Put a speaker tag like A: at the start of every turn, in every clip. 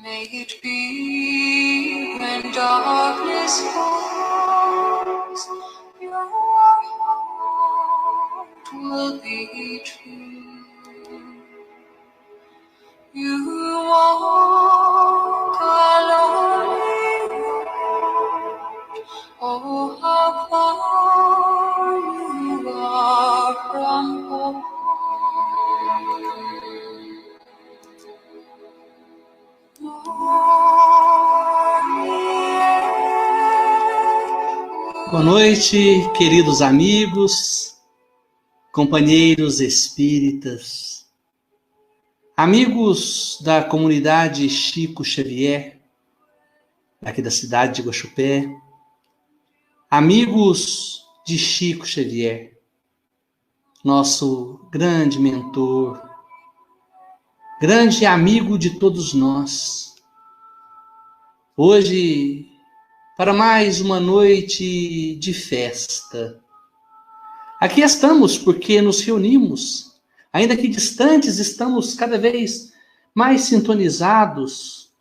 A: May it be when darkness falls, your heart will be true. You walk a lonely road, oh how far you are from home.
B: Boa noite, queridos amigos, companheiros espíritas, amigos da comunidade Chico Xavier, aqui da cidade de Guaxupé, amigos de Chico Xavier, nosso grande mentor, grande amigo de todos nós. Hoje, para mais uma noite de festa. Aqui estamos porque nos reunimos, ainda que distantes, estamos cada vez mais sintonizados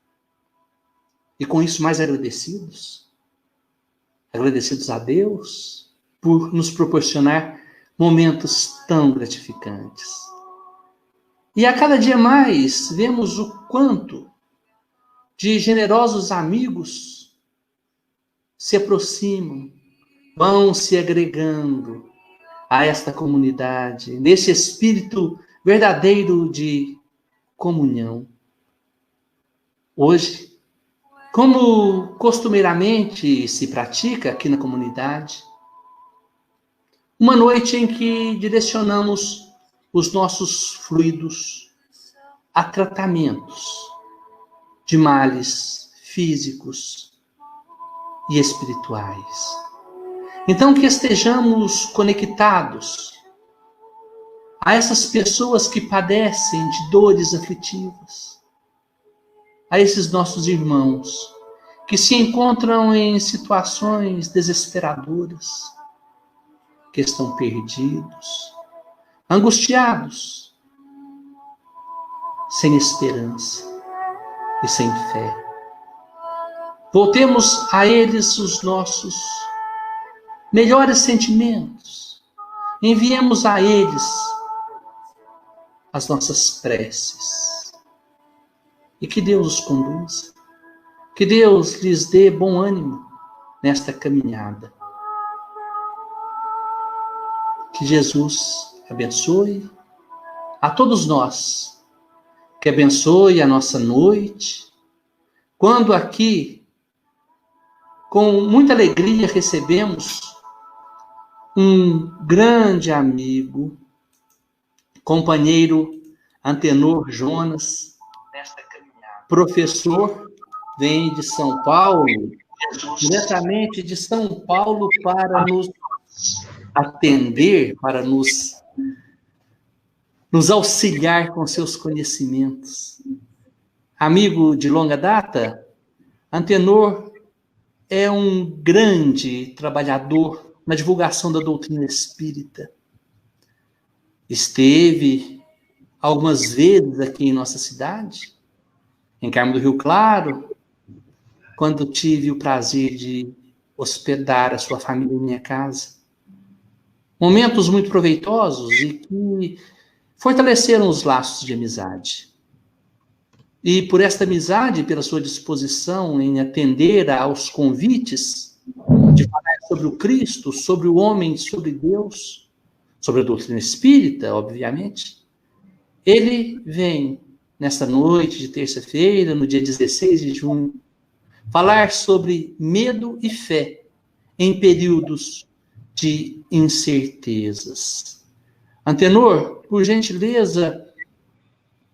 B: e com isso mais agradecidos. Agradecidos a Deus por nos proporcionar momentos tão gratificantes. E a cada dia mais vemos o quanto de generosos amigos se aproximam, vão se agregando a esta comunidade, nesse espírito verdadeiro de comunhão. Hoje, como costumeiramente se pratica aqui na comunidade, uma noite em que direcionamos os nossos fluidos a tratamentos de males físicos e espirituais. Então, que estejamos conectados a essas pessoas que padecem de dores aflitivas, a esses nossos irmãos que se encontram em situações desesperadoras, que estão perdidos, angustiados, sem esperança e sem fé. Voltemos a eles os nossos melhores sentimentos. Enviemos a eles as nossas preces. E que Deus os conduza. Que Deus lhes dê bom ânimo nesta caminhada. Que Jesus abençoe a todos nós. Que abençoe a nossa noite. Quando aqui, com muita alegria, recebemos um grande amigo, companheiro Antenor Jonas, professor, vem de São Paulo, diretamente de São Paulo para nos atender, para nos auxiliar com seus conhecimentos. Amigo de longa data, Antenor é um grande trabalhador na divulgação da doutrina espírita. Esteve algumas vezes aqui em nossa cidade, em Carmo do Rio Claro, quando tive o prazer de hospedar a sua família em minha casa. Momentos muito proveitosos e que fortaleceram os laços de amizade. E por esta amizade, pela sua disposição em atender aos convites de falar sobre o Cristo, sobre o homem, sobre Deus, sobre a doutrina espírita, obviamente, ele vem nesta noite de terça-feira, no dia 16 de junho, falar sobre medo e fé em períodos de incertezas. Antenor, por gentileza,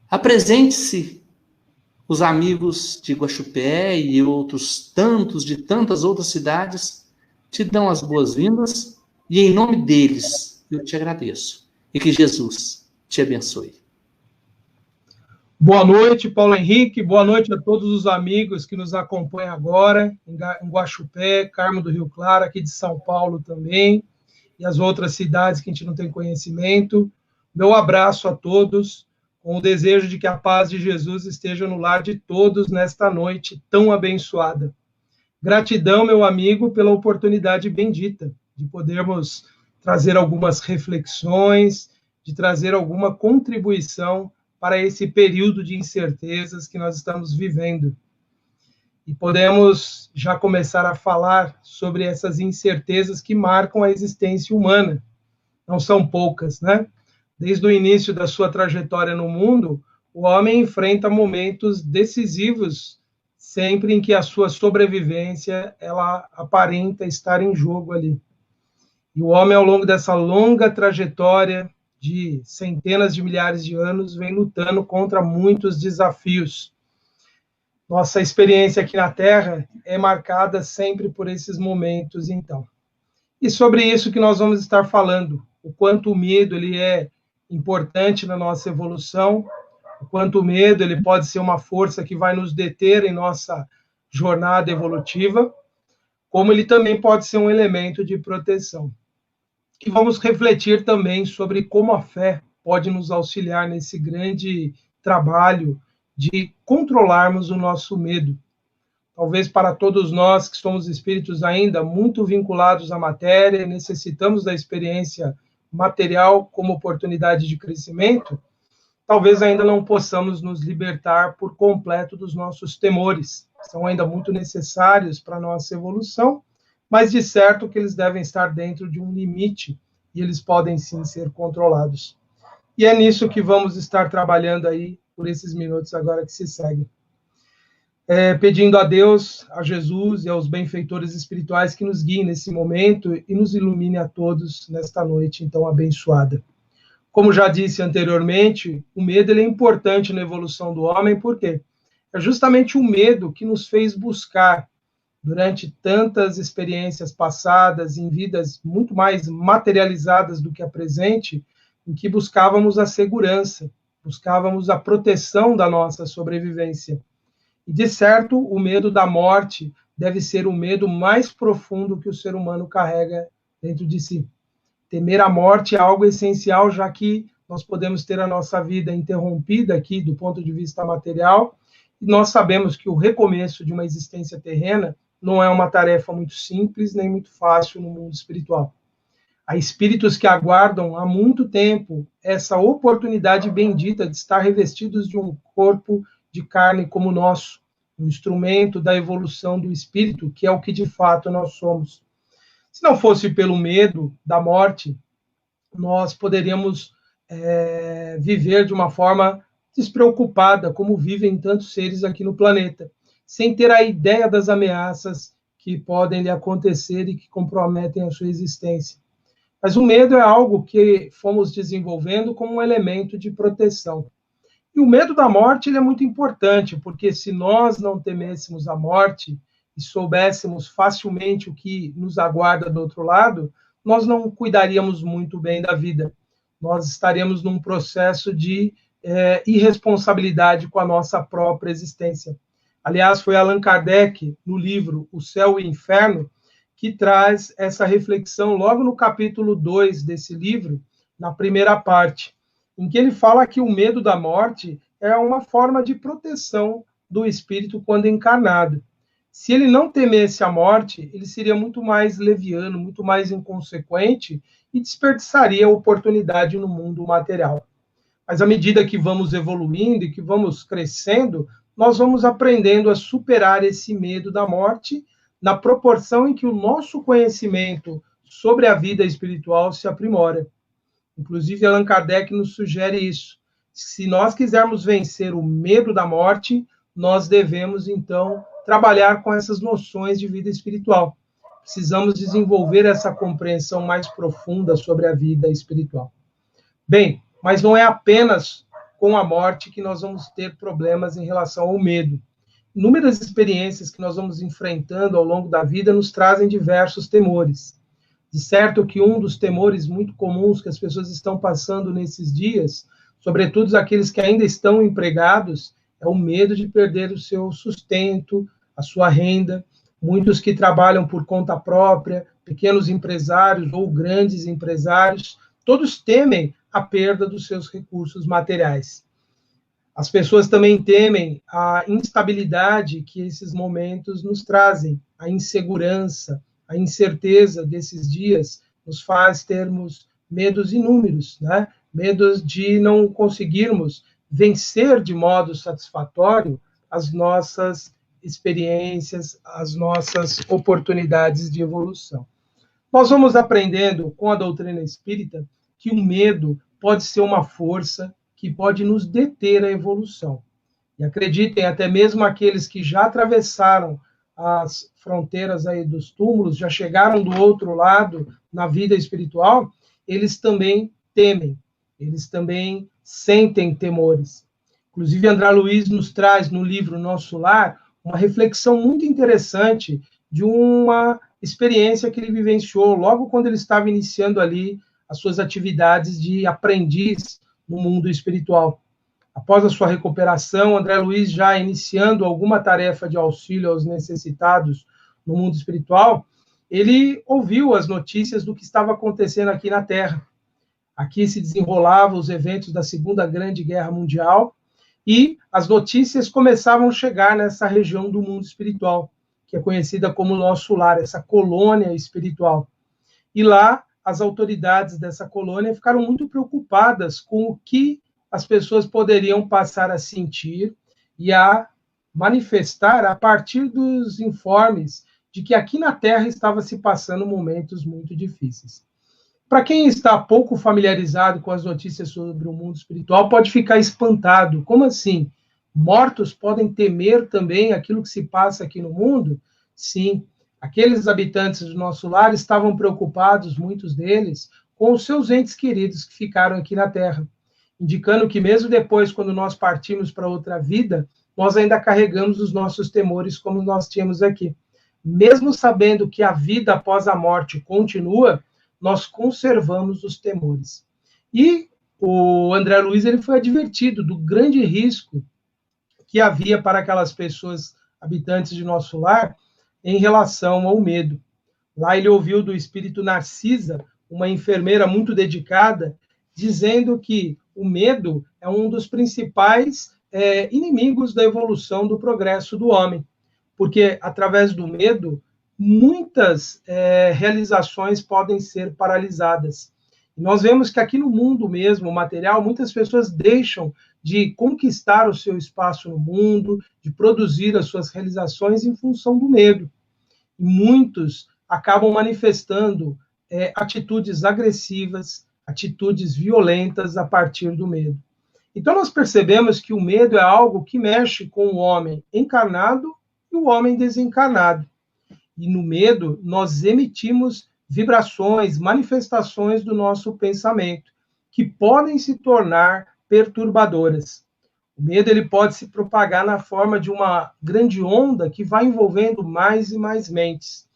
B: apresente-se os amigos de Guaxupé e outros tantos, de tantas outras cidades, te dão as boas-vindas e em nome deles eu te agradeço. E que Jesus te abençoe.
C: Boa noite, Paulo Henrique. Boa noite a todos os amigos que nos acompanham agora em Guaxupé, Carmo do Rio Claro, aqui de São Paulo também, e as outras cidades que a gente não tem conhecimento. Meu abraço a todos. com o desejo de que a paz de Jesus esteja no lar de todos nesta noite tão abençoada. Gratidão, meu amigo, pela oportunidade bendita de podermos trazer algumas reflexões, de trazer alguma contribuição para esse período de incertezas que nós estamos vivendo. E podemos já começar a falar sobre essas incertezas que marcam a existência humana. Não são poucas, né? Desde o início da sua trajetória no mundo, o homem enfrenta momentos decisivos, sempre em que a sua sobrevivência ela aparenta estar em jogo ali. E o homem, ao longo dessa longa trajetória de centenas de milhares de anos, vem lutando contra muitos desafios. Nossa experiência aqui na Terra é marcada sempre por esses momentos, então. E sobre isso que nós vamos estar falando, o quanto o medo ele é importante na nossa evolução, o quanto o medo ele pode ser uma força que vai nos deter em nossa jornada evolutiva, como ele também pode ser um elemento de proteção. E vamos refletir também sobre como a fé pode nos auxiliar nesse grande trabalho de controlarmos o nosso medo. Talvez para todos nós que somos espíritos ainda muito vinculados à matéria, necessitamos da experiência material como oportunidade de crescimento, talvez ainda não possamos nos libertar por completo dos nossos temores. São ainda muito necessários para a nossa evolução, mas de certo que eles devem estar dentro de um limite e eles podem sim ser controlados. E é nisso que vamos estar trabalhando aí por esses minutos agora que se seguem. Pedindo a Deus, a Jesus e aos benfeitores espirituais que nos guiem nesse momento e nos ilumine a todos nesta noite então abençoada. Como já disse anteriormente, o medo ele é importante na evolução do homem, por quê? É justamente o medo que nos fez buscar, durante tantas experiências passadas, em vidas muito mais materializadas do que a presente, em que buscávamos a segurança, buscávamos a proteção da nossa sobrevivência. E, de certo, o medo da morte deve ser o medo mais profundo que o ser humano carrega dentro de si. Temer a morte é algo essencial, já que nós podemos ter a nossa vida interrompida aqui do ponto de vista material, e nós sabemos que o recomeço de uma existência terrena não é uma tarefa muito simples nem muito fácil no mundo espiritual. Há espíritos que aguardam há muito tempo essa oportunidade bendita de estar revestidos de um corpo de carne como o nosso, um instrumento da evolução do espírito, que é o que de fato nós somos. Se não fosse pelo medo da morte, nós poderíamos viver de uma forma despreocupada, como vivem tantos seres aqui no planeta, sem ter a ideia das ameaças que podem lhe acontecer e que comprometem a sua existência. Mas o medo é algo que fomos desenvolvendo como um elemento de proteção. E o medo da morte ele é muito importante, porque se nós não temêssemos a morte e soubéssemos facilmente o que nos aguarda do outro lado, nós não cuidaríamos muito bem da vida. Nós estaríamos num processo de irresponsabilidade com a nossa própria existência. Aliás, foi Allan Kardec, no livro O Céu e o Inferno, que traz essa reflexão logo no capítulo 2 desse livro, na primeira parte, em que ele fala que o medo da morte é uma forma de proteção do espírito quando encarnado. Se ele não temesse a morte, ele seria muito mais leviano, muito mais inconsequente e desperdiçaria a oportunidade no mundo material. Mas à medida que vamos evoluindo e que vamos crescendo, nós vamos aprendendo a superar esse medo da morte na proporção em que o nosso conhecimento sobre a vida espiritual se aprimora. Inclusive, Allan Kardec nos sugere isso. Se nós quisermos vencer o medo da morte, nós devemos, então, trabalhar com essas noções de vida espiritual. Precisamos desenvolver essa compreensão mais profunda sobre a vida espiritual. Bem, mas não é apenas com a morte que nós vamos ter problemas em relação ao medo. Inúmeras experiências que nós vamos enfrentando ao longo da vida nos trazem diversos temores. De certo que um dos temores muito comuns que as pessoas estão passando nesses dias, sobretudo aqueles que ainda estão empregados, é o medo de perder o seu sustento, a sua renda. Muitos que trabalham por conta própria, pequenos empresários ou grandes empresários, todos temem a perda dos seus recursos materiais. As pessoas também temem a instabilidade que esses momentos nos trazem, a insegurança, a incerteza desses dias nos faz termos medos inúmeros, né? Medos de não conseguirmos vencer de modo satisfatório as nossas experiências, as nossas oportunidades de evolução. Nós vamos aprendendo com a doutrina espírita que o medo pode ser uma força que pode nos deter a evolução. E acreditem, até mesmo aqueles que já atravessaram as fronteiras aí dos túmulos, já chegaram do outro lado na vida espiritual, eles também temem, eles também sentem temores. Inclusive, André Luiz nos traz no livro Nosso Lar uma reflexão muito interessante de uma experiência que ele vivenciou logo quando ele estava iniciando ali as suas atividades de aprendiz no mundo espiritual. Após a sua recuperação, André Luiz, já iniciando alguma tarefa de auxílio aos necessitados no mundo espiritual, ele ouviu as notícias do que estava acontecendo aqui na Terra. Aqui se desenrolavam os eventos da Segunda Grande Guerra Mundial e as notícias começavam a chegar nessa região do mundo espiritual, que é conhecida como Nosso Lar, essa colônia espiritual. E lá, as autoridades dessa colônia ficaram muito preocupadas com o que as pessoas poderiam passar a sentir e a manifestar a partir dos informes de que aqui na Terra estava se passando momentos muito difíceis. Para quem está pouco familiarizado com as notícias sobre o mundo espiritual, pode ficar espantado. Como assim? Mortos podem temer também aquilo que se passa aqui no mundo? Sim. Aqueles habitantes do Nosso Lar estavam preocupados, muitos deles, com os seus entes queridos que ficaram aqui na Terra, indicando que mesmo depois, quando nós partimos para outra vida, nós ainda carregamos os nossos temores como nós tínhamos aqui. Mesmo sabendo que a vida após a morte continua, nós conservamos os temores. E o André Luiz ele foi advertido do grande risco que havia para aquelas pessoas habitantes de Nosso Lar em relação ao medo. Lá ele ouviu do espírito Narcisa, uma enfermeira muito dedicada, dizendo que o medo é um dos principais inimigos da evolução, do progresso do homem, porque através do medo muitas realizações podem ser paralisadas. E nós vemos que aqui no mundo mesmo, material, muitas pessoas deixam de conquistar o seu espaço no mundo, de produzir as suas realizações em função do medo. E muitos acabam manifestando atitudes agressivas, atitudes violentas a partir do medo. Então nós percebemos que o medo é algo que mexe com o homem encarnado e o homem desencarnado. E no medo nós emitimos vibrações, manifestações do nosso pensamento, que podem se tornar perturbadoras. O medo ele pode se propagar na forma de uma grande onda que vai envolvendo mais e mais mentes.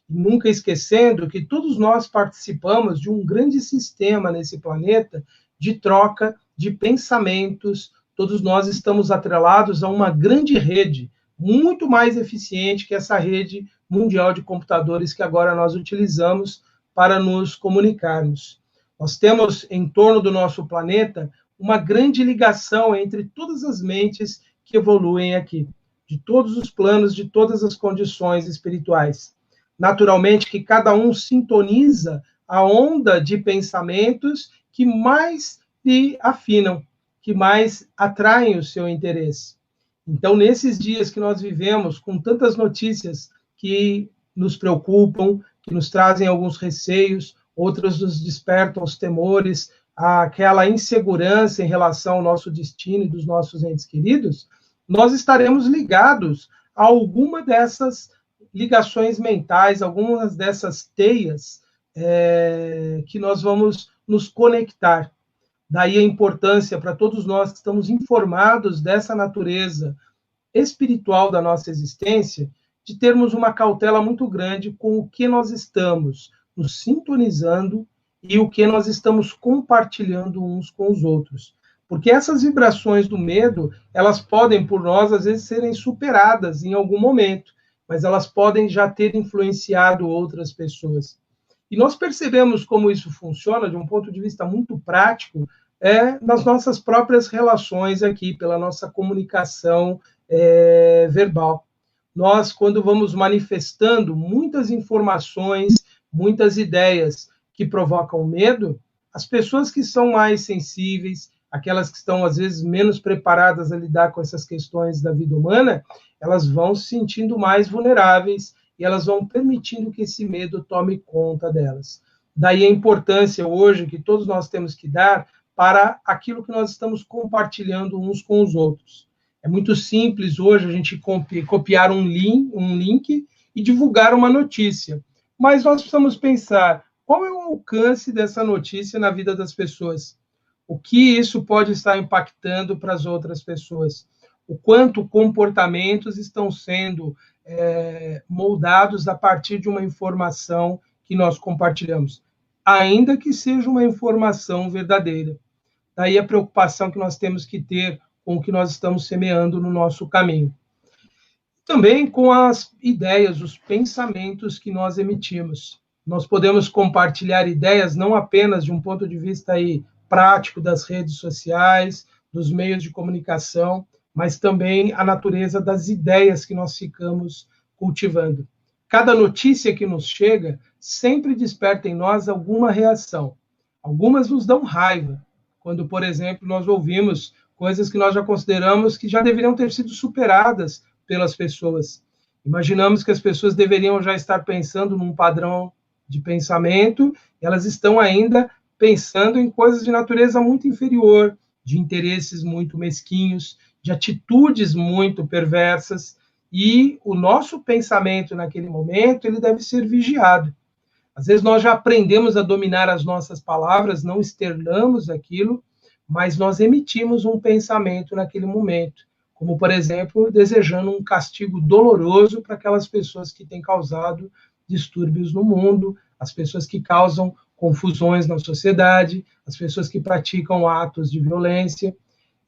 C: E nunca esquecendo que todos nós participamos de um grande sistema nesse planeta de troca de pensamentos, todos nós estamos atrelados a uma grande rede, muito mais eficiente que essa rede mundial de computadores que agora nós utilizamos para nos comunicarmos. Nós temos em torno do nosso planeta uma grande ligação entre todas as mentes que evoluem aqui, de todos os planos, de todas as condições espirituais. Naturalmente que cada um sintoniza a onda de pensamentos que mais lhe afinam, que mais atraem o seu interesse. Então, nesses dias que nós vivemos, com tantas notícias que nos preocupam, que nos trazem alguns receios, outras nos despertam os temores, aquela insegurança em relação ao nosso destino e dos nossos entes queridos, nós estaremos ligados a alguma dessas ligações mentais, algumas dessas teias que nós vamos nos conectar. Daí a importância para todos nós que estamos informados dessa natureza espiritual da nossa existência, de termos uma cautela muito grande com o que nós estamos nos sintonizando e o que nós estamos compartilhando uns com os outros. Porque essas vibrações do medo, elas podem, por nós, às vezes, serem superadas em algum momento, mas elas podem já ter influenciado outras pessoas. E nós percebemos como isso funciona, de um ponto de vista muito prático, nas nossas próprias relações aqui, pela nossa comunicação verbal. Nós, quando vamos manifestando muitas informações, muitas ideias que provocam medo, as pessoas que são mais sensíveis, aquelas que estão, às vezes, menos preparadas a lidar com essas questões da vida humana, elas vão se sentindo mais vulneráveis e elas vão permitindo que esse medo tome conta delas. Daí a importância hoje que todos nós temos que dar para aquilo que nós estamos compartilhando uns com os outros. É muito simples hoje a gente copiar um link e divulgar uma notícia. Mas nós precisamos pensar qual é o alcance dessa notícia na vida das pessoas. O que isso pode estar impactando para as outras pessoas. O quanto comportamentos estão sendo moldados a partir de uma informação que nós compartilhamos, ainda que seja uma informação verdadeira. Daí a preocupação que nós temos que ter com o que nós estamos semeando no nosso caminho. Também com as ideias, os pensamentos que nós emitimos. Nós podemos compartilhar ideias não apenas de um ponto de vista aí prático das redes sociais, dos meios de comunicação, mas também a natureza das ideias que nós ficamos cultivando. Cada notícia que nos chega sempre desperta em nós alguma reação. Algumas nos dão raiva, quando, por exemplo, nós ouvimos coisas que nós já consideramos que já deveriam ter sido superadas pelas pessoas. Imaginamos que as pessoas deveriam já estar pensando num padrão de pensamento, elas estão ainda pensando em coisas de natureza muito inferior, de interesses muito mesquinhos, de atitudes muito perversas, e o nosso pensamento naquele momento, ele deve ser vigiado. Às vezes nós já aprendemos a dominar as nossas palavras, não externamos aquilo, mas nós emitimos um pensamento naquele momento, como, por exemplo, desejando um castigo doloroso para aquelas pessoas que têm causado distúrbios no mundo, as pessoas que causam confusões na sociedade, as pessoas que praticam atos de violência.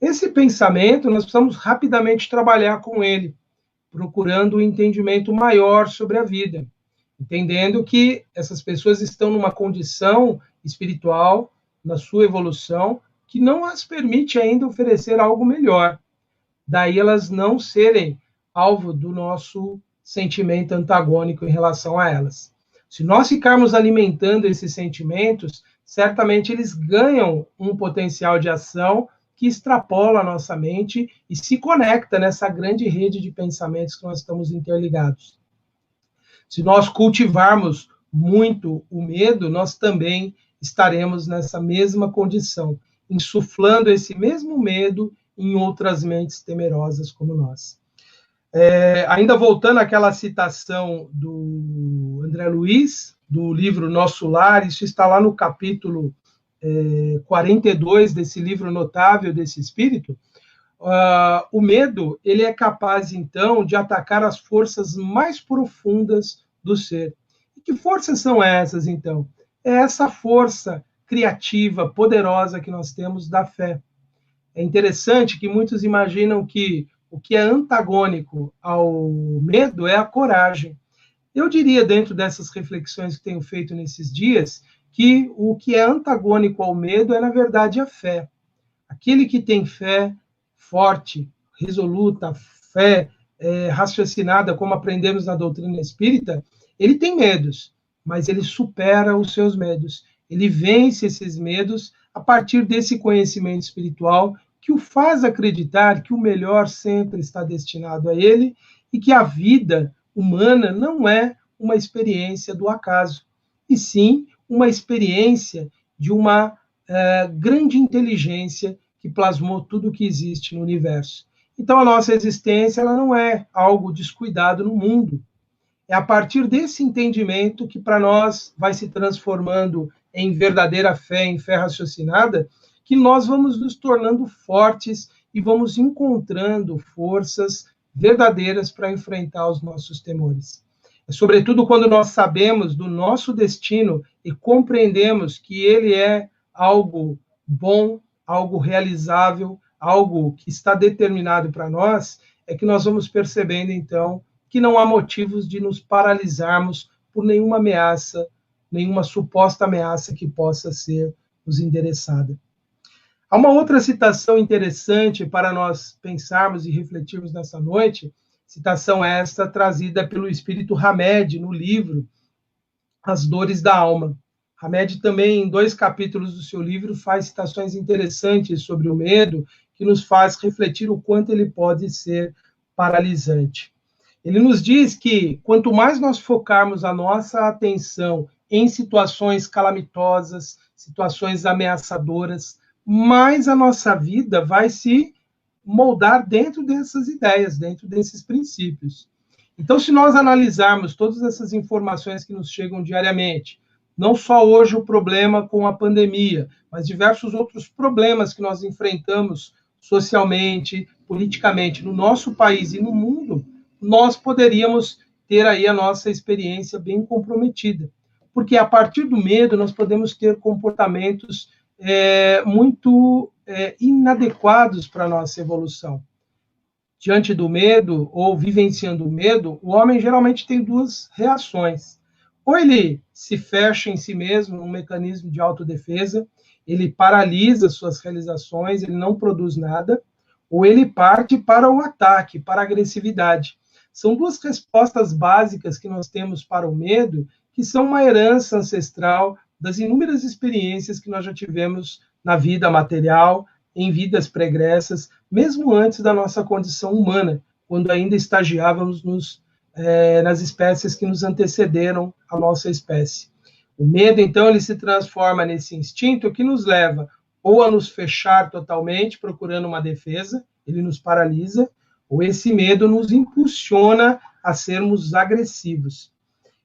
C: Esse pensamento, nós precisamos rapidamente trabalhar com ele, procurando um entendimento maior sobre a vida, entendendo que essas pessoas estão numa condição espiritual, na sua evolução, que não as permite ainda oferecer algo melhor. Daí elas não serem alvo do nosso sentimento antagônico em relação a elas. Se nós ficarmos alimentando esses sentimentos, certamente eles ganham um potencial de ação que extrapola a nossa mente e se conecta nessa grande rede de pensamentos que nós estamos interligados. Se nós cultivarmos muito o medo, nós também estaremos nessa mesma condição, insuflando esse mesmo medo em outras mentes temerosas como nós. Ainda voltando àquela citação do André Luiz, do livro Nosso Lar, isso está lá no capítulo 42 desse livro notável desse espírito. O medo, ele é capaz, então, de atacar as forças mais profundas do ser. E que forças são essas, então? É essa força criativa, poderosa que nós temos da fé. É interessante que muitos imaginam que o que é antagônico ao medo é a coragem. Eu diria, dentro dessas reflexões que tenho feito nesses dias, que o que é antagônico ao medo é, na verdade, a fé. Aquele que tem fé forte, resoluta, fé raciocinada, como aprendemos na doutrina espírita, ele tem medos, mas ele supera os seus medos. Ele vence esses medos a partir desse conhecimento espiritual que o faz acreditar que o melhor sempre está destinado a ele e que a vida humana não é uma experiência do acaso, e sim uma experiência de uma grande inteligência que plasmou tudo o que existe no universo. Então, a nossa existência ela não é algo descuidado no mundo. É a partir desse entendimento que, para nós, vai se transformando em verdadeira fé, em fé raciocinada, que nós vamos nos tornando fortes e vamos encontrando forças verdadeiras para enfrentar os nossos temores. É sobretudo quando nós sabemos do nosso destino e compreendemos que ele é algo bom, algo realizável, algo que está determinado para nós, é que nós vamos percebendo, então, que não há motivos de nos paralisarmos por nenhuma ameaça, nenhuma suposta ameaça que possa ser nos endereçada. Há uma outra citação interessante para nós pensarmos e refletirmos nessa noite, citação esta trazida pelo espírito Hamed no livro As Dores da Alma. Hamed também, em 2 capítulos do seu livro, faz citações interessantes sobre o medo, que nos faz refletir o quanto ele pode ser paralisante. Ele nos diz que quanto mais nós focarmos a nossa atenção em situações calamitosas, situações ameaçadoras, mais a nossa vida vai se moldar dentro dessas ideias, dentro desses princípios. Então, se nós analisarmos todas essas informações que nos chegam diariamente, não só hoje o problema com a pandemia, mas diversos outros problemas que nós enfrentamos socialmente, politicamente, no nosso país e no mundo, nós poderíamos ter aí a nossa experiência bem comprometida. Porque a partir do medo nós podemos ter comportamentos muito inadequados para a nossa evolução. Diante do medo, ou vivenciando o medo, o homem geralmente tem 2 reações. Ou ele se fecha em si mesmo, num mecanismo de autodefesa, ele paralisa suas realizações, ele não produz nada, ou ele parte para o ataque, para a agressividade. São 2 respostas básicas que nós temos para o medo, que são uma herança ancestral das inúmeras experiências que nós já tivemos na vida material, em vidas pregressas, mesmo antes da nossa condição humana, quando ainda estagiávamos nas espécies que nos antecederam à nossa espécie. O medo, então, ele se transforma nesse instinto que nos leva ou a nos fechar totalmente, procurando uma defesa, ele nos paralisa, ou esse medo nos impulsiona a sermos agressivos.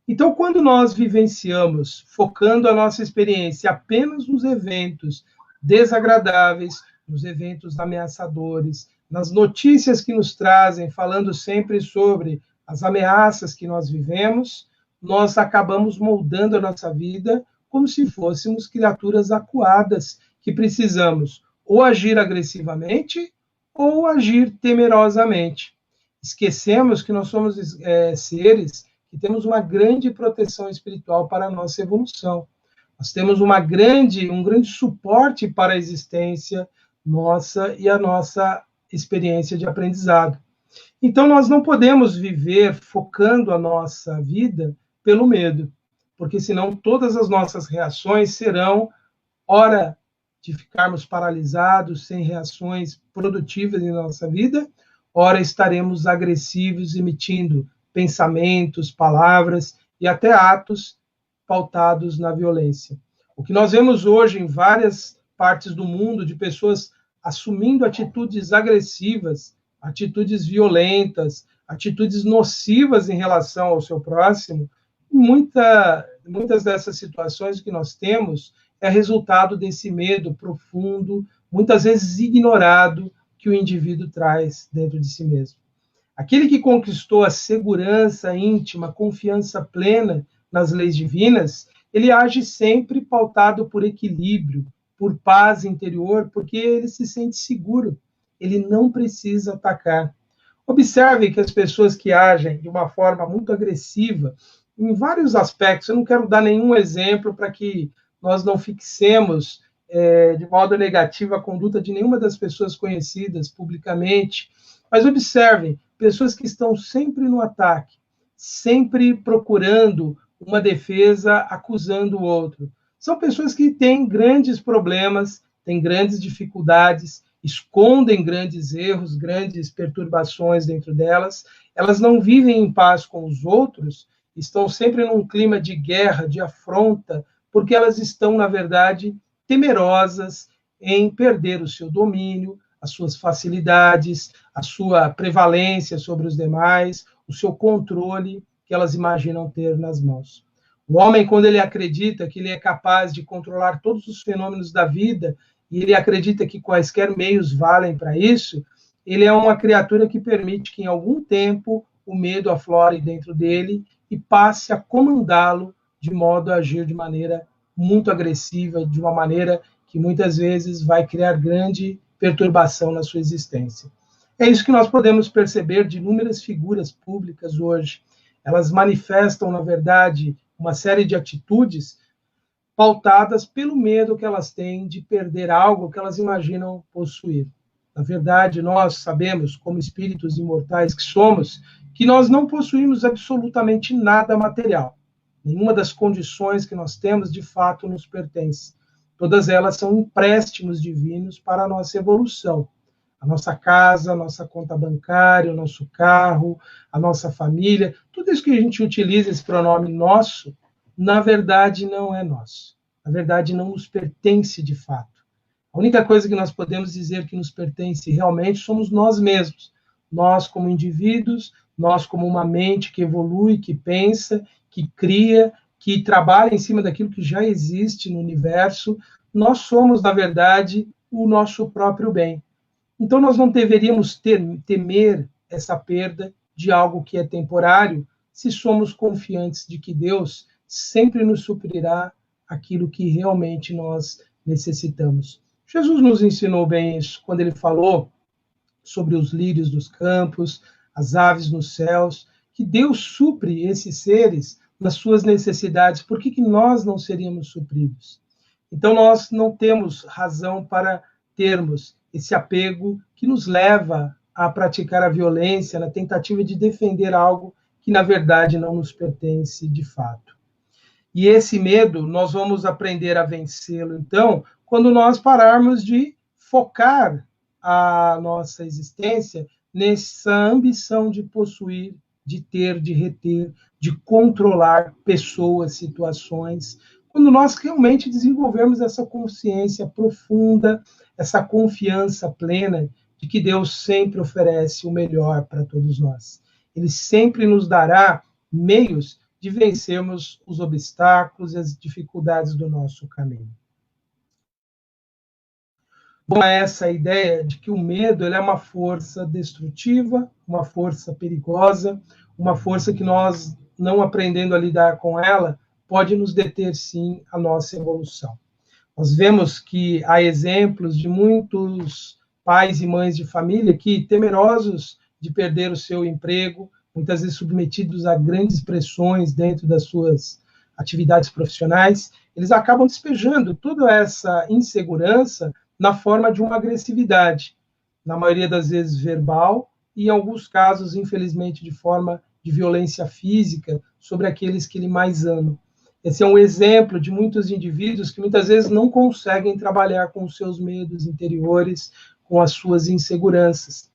C: Então, quando nós vivenciamos, focando a nossa experiência apenas nos eventos desagradáveis, nos eventos ameaçadores, nas notícias que nos trazem, falando sempre sobre as ameaças que nós vivemos, nós acabamos moldando a nossa vida como se fôssemos criaturas acuadas, que precisamos ou agir agressivamente ou agir temerosamente. Esquecemos que nós somos seres que temos uma grande proteção espiritual para a nossa evolução. Nós temos um grande suporte para a existência nossa e a nossa experiência de aprendizado. Então, nós não podemos viver focando a nossa vida pelo medo, porque senão todas as nossas reações serão, ora, de ficarmos paralisados, sem reações produtivas em nossa vida, ora estaremos agressivos, emitindo pensamentos, palavras e até atos pautados na violência. O que nós vemos hoje em várias partes do mundo de pessoas assumindo atitudes agressivas, atitudes violentas, atitudes nocivas em relação ao seu próximo, muitas dessas situações que nós temos é resultado desse medo profundo, muitas vezes ignorado, que o indivíduo traz dentro de si mesmo. Aquele que conquistou a segurança íntima, a confiança plena nas leis divinas, ele age sempre pautado por equilíbrio, por paz interior, porque ele se sente seguro, ele não precisa atacar. Observe que as pessoas que agem de uma forma muito agressiva, em vários aspectos, eu não quero dar nenhum exemplo para que nós não fixemos de modo negativo a conduta de nenhuma das pessoas conhecidas publicamente, mas observem, pessoas que estão sempre no ataque, sempre procurando uma defesa, acusando o outro. São pessoas que têm grandes problemas, têm grandes dificuldades, escondem grandes erros, grandes perturbações dentro delas, elas não vivem em paz com os outros, estão sempre num clima de guerra, de afronta, porque elas estão, na verdade, temerosas em perder o seu domínio, as suas facilidades, a sua prevalência sobre os demais, o seu controle que elas imaginam ter nas mãos. O homem, quando ele acredita que ele é capaz de controlar todos os fenômenos da vida, e ele acredita que quaisquer meios valem para isso, ele é uma criatura que permite que, em algum tempo, o medo aflore dentro dele e passe a comandá-lo de modo a agir de maneira muito agressiva, de uma maneira que muitas vezes vai criar grande perturbação na sua existência. É isso que nós podemos perceber de inúmeras figuras públicas hoje. Elas manifestam, na verdade, uma série de atitudes pautadas pelo medo que elas têm de perder algo que elas imaginam possuir. Na verdade, nós sabemos, como espíritos imortais que somos, que nós não possuímos absolutamente nada material. Nenhuma das condições que nós temos, de fato, nos pertence. Todas elas são empréstimos divinos para a nossa evolução. A nossa casa, a nossa conta bancária, o nosso carro, a nossa família, tudo isso que a gente utiliza, esse pronome nosso, na verdade não é nosso. Na verdade não nos pertence de fato. A única coisa que nós podemos dizer que nos pertence realmente somos nós mesmos. Nós como indivíduos, nós como uma mente que evolui, que pensa, que cria, que trabalha em cima daquilo que já existe no universo. Nós somos, na verdade, o nosso próprio bem. Então, nós não deveríamos temer essa perda de algo que é temporário, se somos confiantes de que Deus sempre nos suprirá aquilo que realmente nós necessitamos. Jesus nos ensinou bem isso quando ele falou sobre os lírios dos campos, as aves nos céus, que Deus supre esses seres nas suas necessidades. Por que nós não seríamos supridos? Então, nós não temos razão para termos esse apego que nos leva a praticar a violência na tentativa de defender algo que, na verdade, não nos pertence de fato. E esse medo, nós vamos aprender a vencê-lo, então, quando nós pararmos de focar a nossa existência nessa ambição de possuir, de ter, de reter, de controlar pessoas, situações, quando nós realmente desenvolvermos essa consciência profunda, essa confiança plena de que Deus sempre oferece o melhor para todos nós. Ele sempre nos dará meios de vencermos os obstáculos e as dificuldades do nosso caminho. Bom, essa ideia de que o medo ele é uma força destrutiva, uma força perigosa, uma força que nós, não aprendendo a lidar com ela, pode nos deter, sim, a nossa evolução. Nós vemos que há exemplos de muitos pais e mães de família que, temerosos de perder o seu emprego, muitas vezes submetidos a grandes pressões dentro das suas atividades profissionais, eles acabam despejando toda essa insegurança na forma de uma agressividade, na maioria das vezes verbal, e em alguns casos, infelizmente, de forma de violência física sobre aqueles que ele mais ama. Esse é um exemplo de muitos indivíduos que muitas vezes não conseguem trabalhar com os seus medos interiores, com as suas inseguranças.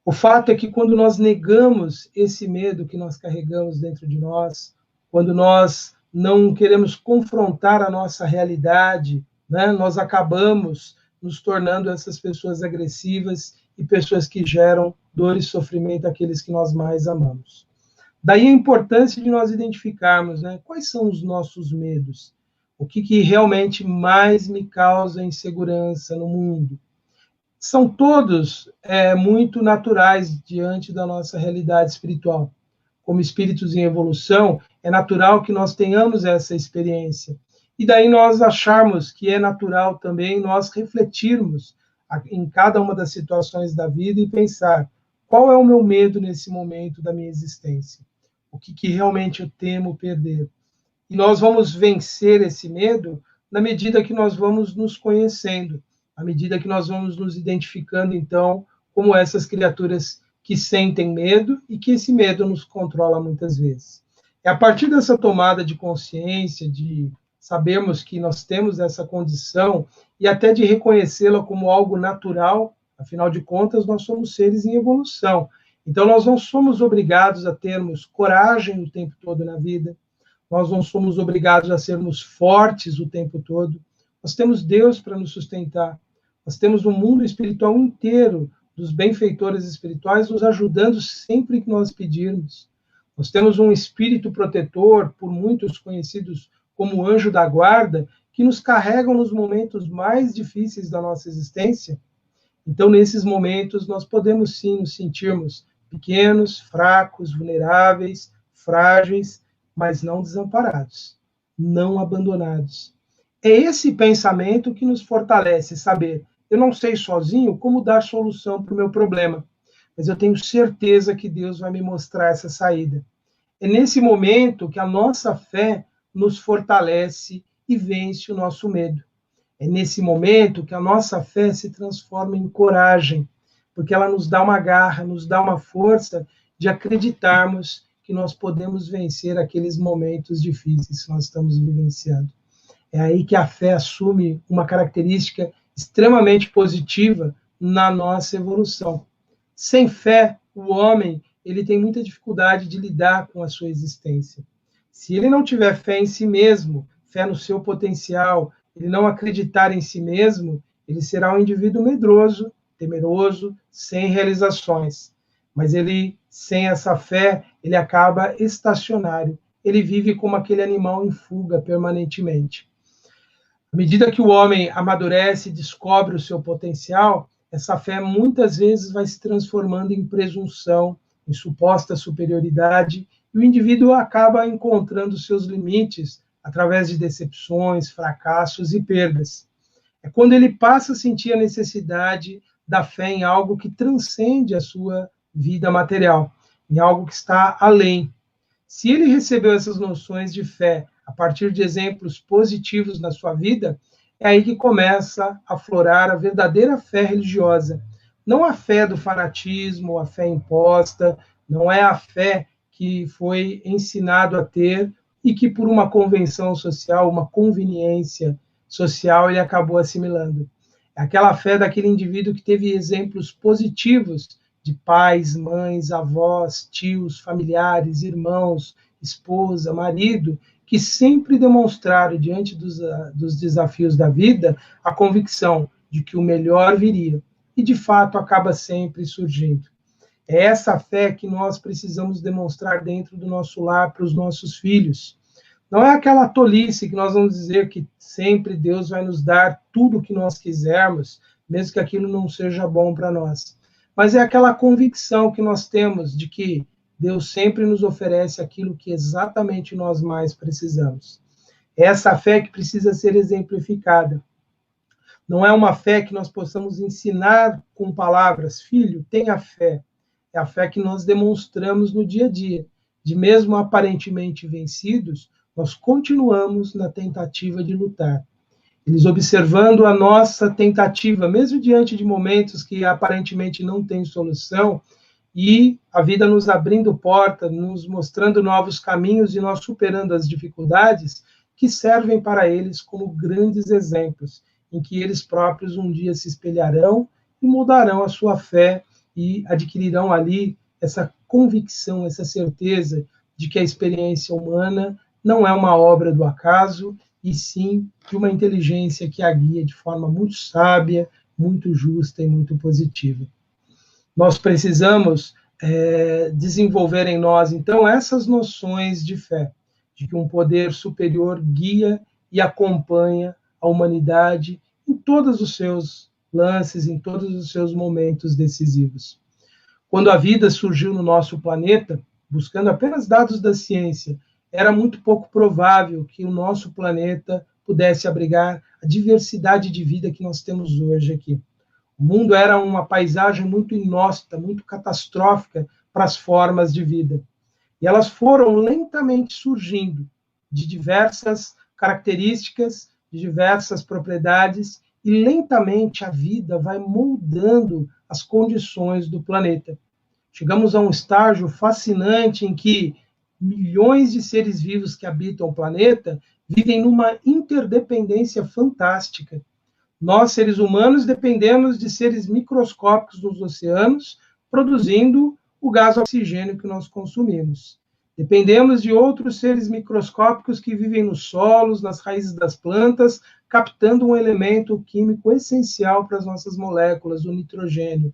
C: O fato é que quando nós negamos esse medo que nós carregamos dentro de nós, quando nós não queremos confrontar a nossa realidade, né, nós acabamos nos tornando essas pessoas agressivas e pessoas que geram dor e sofrimento àqueles que nós mais amamos. Daí a importância de nós identificarmos, né, quais são os nossos medos, o que realmente mais me causa insegurança no mundo. São todos muito naturais diante da nossa realidade espiritual. Como espíritos em evolução, é natural que nós tenhamos essa experiência. E daí nós acharmos que é natural também nós refletirmos em cada uma das situações da vida e pensar qual é o meu medo nesse momento da minha existência. O que realmente eu temo perder. E nós vamos vencer esse medo na medida que nós vamos nos conhecendo, à medida que nós vamos nos identificando, então, como essas criaturas que sentem medo e que esse medo nos controla muitas vezes. É a partir dessa tomada de consciência, de sabermos que nós temos essa condição e até de reconhecê-la como algo natural, afinal de contas, nós somos seres em evolução. Então, nós não somos obrigados a termos coragem o tempo todo na vida, nós não somos obrigados a sermos fortes o tempo todo, nós temos Deus para nos sustentar, nós temos um mundo espiritual inteiro dos benfeitores espirituais nos ajudando sempre que nós pedirmos. Nós temos um espírito protetor, por muitos conhecidos como anjo da guarda, que nos carregam nos momentos mais difíceis da nossa existência. Então, nesses momentos, nós podemos sim nos sentirmos pequenos, fracos, vulneráveis, frágeis, mas não desamparados, não abandonados. É esse pensamento que nos fortalece, saber, eu não sei sozinho como dar solução para o meu problema, mas eu tenho certeza que Deus vai me mostrar essa saída. É nesse momento que a nossa fé nos fortalece e vence o nosso medo. É nesse momento que a nossa fé se transforma em coragem, porque ela nos dá uma garra, nos dá uma força de acreditarmos que nós podemos vencer aqueles momentos difíceis que nós estamos vivenciando. É aí que a fé assume uma característica extremamente positiva na nossa evolução. Sem fé, o homem ele tem muita dificuldade de lidar com a sua existência. Se ele não tiver fé em si mesmo, fé no seu potencial, ele não acreditar em si mesmo, ele será um indivíduo medroso, temeroso, sem realizações. Mas ele, sem essa fé, ele acaba estacionário. Ele vive como aquele animal em fuga permanentemente. À medida que o homem amadurece e descobre o seu potencial, essa fé muitas vezes vai se transformando em presunção, em suposta superioridade, e o indivíduo acaba encontrando seus limites através de decepções, fracassos e perdas. É quando ele passa a sentir a necessidade da fé em algo que transcende a sua vida material, em algo que está além. Se ele recebeu essas noções de fé a partir de exemplos positivos na sua vida, é aí que começa a aflorar a verdadeira fé religiosa. Não a fé do fanatismo, a fé imposta, não é a fé que foi ensinado a ter e que por uma convenção social, uma conveniência social, ele acabou assimilando. É aquela fé daquele indivíduo que teve exemplos positivos de pais, mães, avós, tios, familiares, irmãos, esposa, marido, que sempre demonstraram, diante dos desafios da vida, a convicção de que o melhor viria. E, de fato, acaba sempre surgindo. É essa fé que nós precisamos demonstrar dentro do nosso lar para os nossos filhos. Não é aquela tolice que nós vamos dizer que sempre Deus vai nos dar tudo o que nós quisermos, mesmo que aquilo não seja bom para nós. Mas é aquela convicção que nós temos de que Deus sempre nos oferece aquilo que exatamente nós mais precisamos. É essa fé que precisa ser exemplificada. Não é uma fé que nós possamos ensinar com palavras, filho, tenha fé. É a fé que nós demonstramos no dia a dia. De mesmo aparentemente vencidos, nós continuamos na tentativa de lutar. Eles observando a nossa tentativa, mesmo diante de momentos que aparentemente não têm solução, e a vida nos abrindo porta, nos mostrando novos caminhos e nós superando as dificuldades que servem para eles como grandes exemplos, em que eles próprios um dia se espelharão e mudarão a sua fé e adquirirão ali essa convicção, essa certeza de que a experiência humana não é uma obra do acaso, e sim de uma inteligência que a guia de forma muito sábia, muito justa e muito positiva. Nós precisamos desenvolver em nós, então, essas noções de fé, de que um poder superior guia e acompanha a humanidade em todos os seus lances, em todos os seus momentos decisivos. Quando a vida surgiu no nosso planeta, buscando apenas dados da ciência, era muito pouco provável que o nosso planeta pudesse abrigar a diversidade de vida que nós temos hoje aqui. O mundo era uma paisagem muito inóspita, muito catastrófica para as formas de vida. E elas foram lentamente surgindo, de diversas características, de diversas propriedades, e lentamente a vida vai moldando as condições do planeta. Chegamos a um estágio fascinante em que milhões de seres vivos que habitam o planeta vivem numa interdependência fantástica. Nós, seres humanos, dependemos de seres microscópicos nos oceanos, produzindo o gás oxigênio que nós consumimos. Dependemos de outros seres microscópicos que vivem nos solos, nas raízes das plantas, captando um elemento químico essencial para as nossas moléculas, o nitrogênio.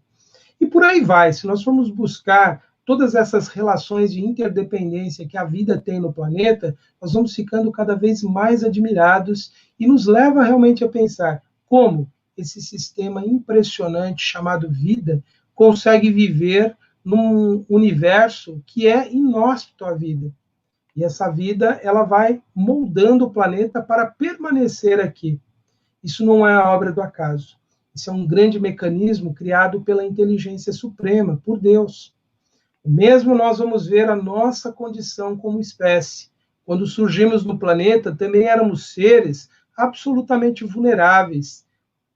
C: E por aí vai. Se nós formos buscar todas essas relações de interdependência que a vida tem no planeta, nós vamos ficando cada vez mais admirados e nos leva realmente a pensar como esse sistema impressionante chamado vida consegue viver num universo que é inóspito à vida. E essa vida, ela vai moldando o planeta para permanecer aqui. Isso não é a obra do acaso. Isso é um grande mecanismo criado pela inteligência suprema, por Deus. Mesmo nós vamos ver a nossa condição como espécie, quando surgimos no planeta, também éramos seres absolutamente vulneráveis,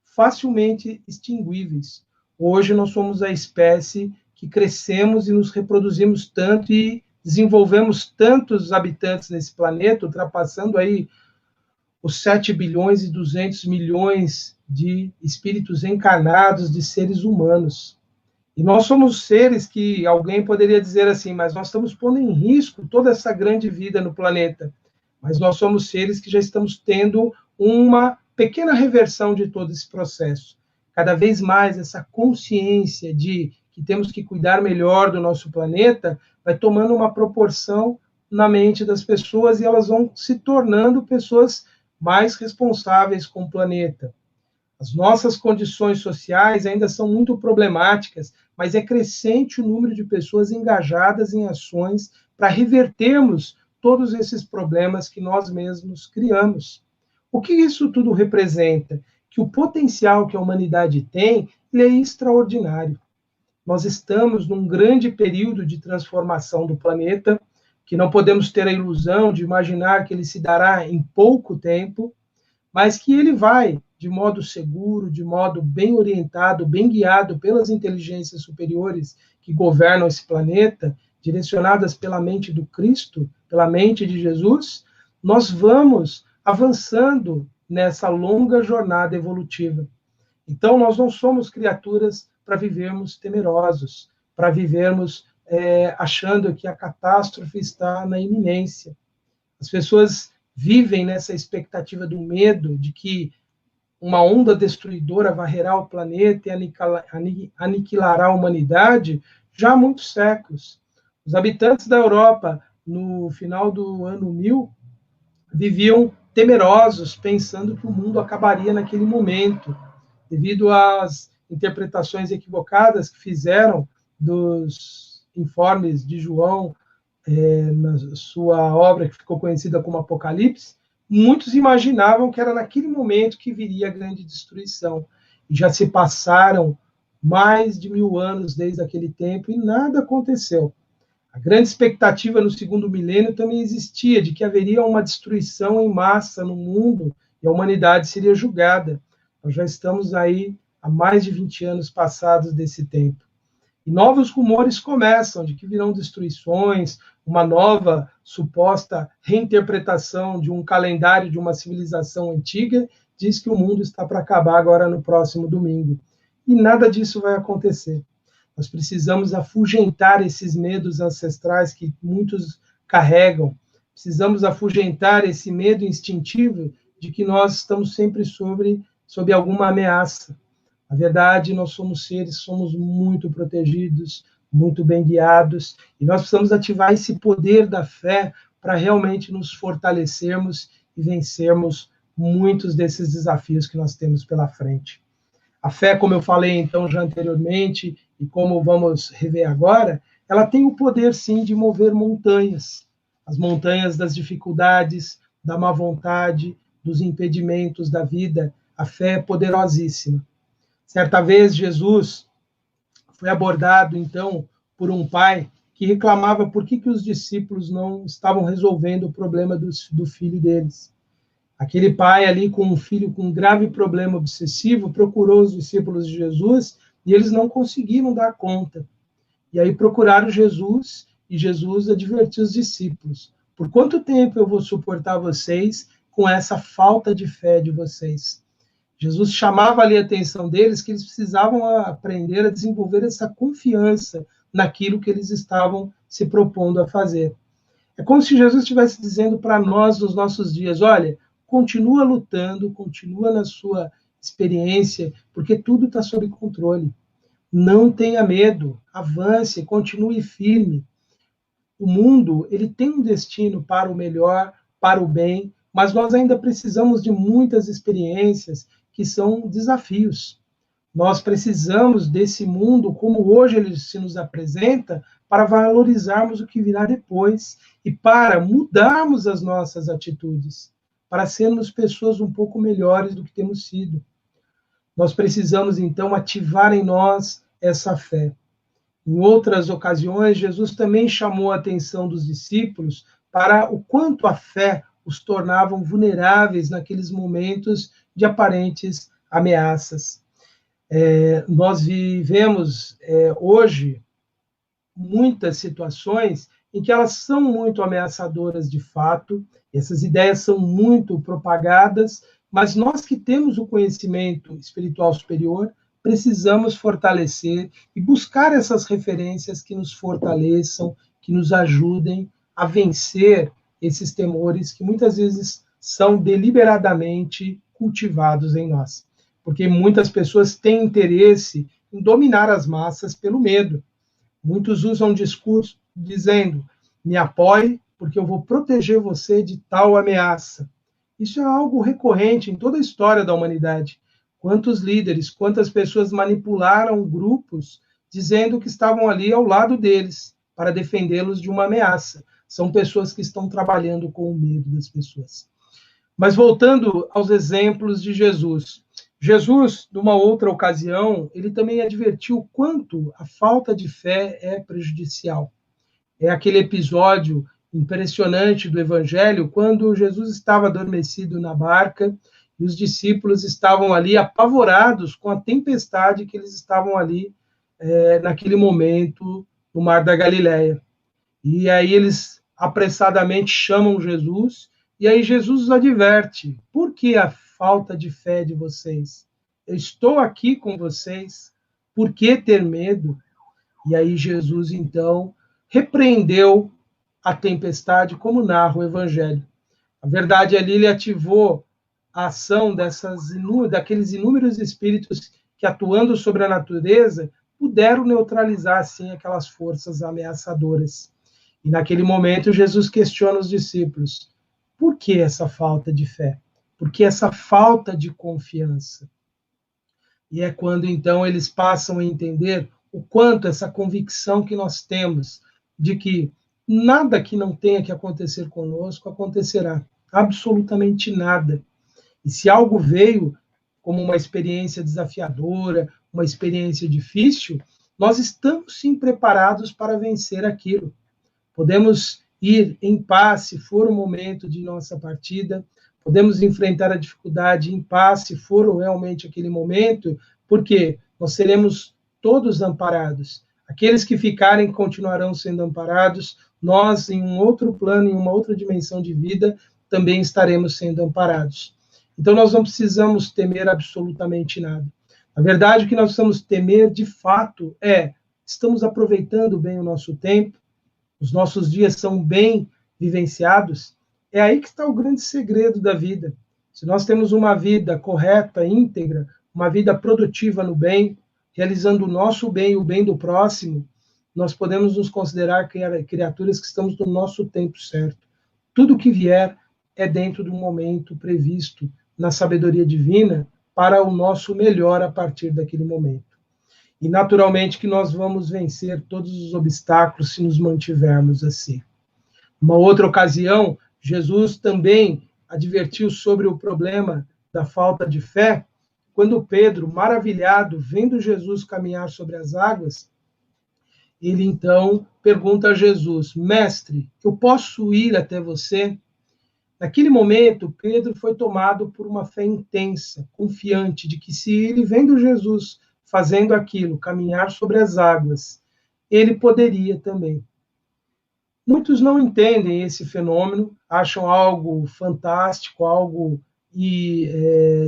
C: facilmente extinguíveis. Hoje nós somos a espécie que crescemos e nos reproduzimos tanto e desenvolvemos tantos habitantes nesse planeta, ultrapassando aí os 7 bilhões e 200 milhões de espíritos encarnados, de seres humanos. E nós somos seres que alguém poderia dizer assim, mas nós estamos pondo em risco toda essa grande vida no planeta. Mas nós somos seres que já estamos tendo uma pequena reversão de todo esse processo. Cada vez mais essa consciência de que temos que cuidar melhor do nosso planeta vai tomando uma proporção na mente das pessoas e elas vão se tornando pessoas mais responsáveis com o planeta. As nossas condições sociais ainda são muito problemáticas, mas é crescente o número de pessoas engajadas em ações para revertermos todos esses problemas que nós mesmos criamos. O que isso tudo representa? Que o potencial que a humanidade tem, ele é extraordinário. Nós estamos num grande período de transformação do planeta, que não podemos ter a ilusão de imaginar que ele se dará em pouco tempo, mas que ele vai, de modo seguro, de modo bem orientado, bem guiado pelas inteligências superiores que governam esse planeta, direcionadas pela mente do Cristo, pela mente de Jesus, nós vamos avançando nessa longa jornada evolutiva. Então, nós não somos criaturas para vivermos temerosos, para vivermos achando que a catástrofe está na iminência. As pessoas vivem nessa expectativa do medo, de que uma onda destruidora varrerá o planeta e aniquilará a humanidade já há muitos séculos. Os habitantes da Europa, no final do ano 1000, viviam temerosos, pensando que o mundo acabaria naquele momento, devido às interpretações equivocadas que fizeram dos informes de João, na sua obra que ficou conhecida como Apocalipse. Muitos imaginavam que era naquele momento que viria a grande destruição. E já se passaram mais de 1000 anos desde aquele tempo e nada aconteceu. A grande expectativa no segundo milênio também existia, de que haveria uma destruição em massa no mundo e a humanidade seria julgada. Nós já estamos aí há mais de 20 anos passados desse tempo. E novos rumores começam de que virão destruições, uma nova suposta reinterpretação de um calendário de uma civilização antiga diz que o mundo está para acabar agora no próximo domingo. E nada disso vai acontecer. Nós precisamos afugentar esses medos ancestrais que muitos carregam. Precisamos afugentar esse medo instintivo de que nós estamos sempre sob alguma ameaça. Na verdade, nós somos seres, somos muito protegidos, muito bem guiados, e nós precisamos ativar esse poder da fé para realmente nos fortalecermos e vencermos muitos desses desafios que nós temos pela frente. A fé, como eu falei então já anteriormente, e como vamos rever agora, ela tem o poder sim de mover montanhas, as montanhas das dificuldades, da má vontade, dos impedimentos da vida. A fé é poderosíssima. Certa vez Jesus foi abordado então por um pai que reclamava por que os discípulos não estavam resolvendo o problema do filho deles. Aquele pai ali com um filho com um grave problema obsessivo procurou os discípulos de Jesus e eles não conseguiram dar conta. E aí procuraram Jesus e Jesus advertiu os discípulos: por quanto tempo eu vou suportar vocês com essa falta de fé de vocês? Jesus chamava ali a atenção deles que eles precisavam aprender a desenvolver essa confiança naquilo que eles estavam se propondo a fazer. É como se Jesus estivesse dizendo para nós nos nossos dias: olha, continua lutando, continua na sua experiência, porque tudo está sob controle. Não tenha medo, avance, continue firme. O mundo, ele tem um destino para o melhor, para o bem, mas nós ainda precisamos de muitas experiências que são desafios. Nós precisamos desse mundo como hoje ele se nos apresenta para valorizarmos o que virá depois e para mudarmos as nossas atitudes, para sermos pessoas um pouco melhores do que temos sido. Nós precisamos, então, ativar em nós essa fé. Em outras ocasiões, Jesus também chamou a atenção dos discípulos para o quanto a fé os tornavam vulneráveis naqueles momentos de aparentes ameaças. Nós vivemos hoje muitas situações em que elas são muito ameaçadoras de fato, essas ideias são muito propagadas, mas nós que temos o conhecimento espiritual superior, precisamos fortalecer e buscar essas referências que nos fortaleçam, que nos ajudem a vencer esses temores que muitas vezes são deliberadamente cultivados em nós. Porque muitas pessoas têm interesse em dominar as massas pelo medo. Muitos usam discurso dizendo: me apoie, porque eu vou proteger você de tal ameaça. Isso é algo recorrente em toda a história da humanidade. Quantos líderes, quantas pessoas manipularam grupos dizendo que estavam ali ao lado deles para defendê-los de uma ameaça. São pessoas que estão trabalhando com o medo das pessoas. Mas voltando aos exemplos de Jesus. Jesus, numa outra ocasião, ele também advertiu o quanto a falta de fé é prejudicial. É aquele episódio impressionante do Evangelho, quando Jesus estava adormecido na barca e os discípulos estavam ali apavorados com a tempestade que eles estavam ali naquele momento no Mar da Galileia. E aí eles apressadamente chamam Jesus, e aí Jesus os adverte: por que a falta de fé de vocês? Eu estou aqui com vocês, por que ter medo? E aí Jesus, então, repreendeu a tempestade, como narra o Evangelho. A verdade, ali ele ativou a ação daqueles inúmeros espíritos que, atuando sobre a natureza, puderam neutralizar, assim, aquelas forças ameaçadoras. E naquele momento, Jesus questiona os discípulos: por que essa falta de fé? Por que essa falta de confiança? E é quando, então, eles passam a entender o quanto essa convicção que nós temos de que nada que não tenha que acontecer conosco acontecerá. Absolutamente nada. E se algo veio como uma experiência desafiadora, uma experiência difícil, nós estamos sim preparados para vencer aquilo. Podemos ir em paz se for o momento de nossa partida, podemos enfrentar a dificuldade em paz se for realmente aquele momento, porque nós seremos todos amparados. Aqueles que ficarem continuarão sendo amparados, nós, em um outro plano, em uma outra dimensão de vida, também estaremos sendo amparados. Então, nós não precisamos temer absolutamente nada. A verdade, o que nós precisamos temer, de fato, estamos aproveitando bem o nosso tempo, os nossos dias são bem vivenciados. É aí que está o grande segredo da vida. Se nós temos uma vida correta, íntegra, uma vida produtiva no bem, realizando o nosso bem e o bem do próximo, nós podemos nos considerar criaturas que estamos no nosso tempo certo. Tudo que vier é dentro de um momento previsto na sabedoria divina para o nosso melhor a partir daquele momento. E naturalmente que nós vamos vencer todos os obstáculos se nos mantivermos assim. Uma outra ocasião, Jesus também advertiu sobre o problema da falta de fé, quando Pedro, maravilhado, vendo Jesus caminhar sobre as águas, ele então pergunta a Jesus: Mestre, eu posso ir até você? Naquele momento, Pedro foi tomado por uma fé intensa, confiante de que se ele, vendo Jesus fazendo aquilo, caminhar sobre as águas, ele poderia também. Muitos não entendem esse fenômeno, acham algo fantástico, algo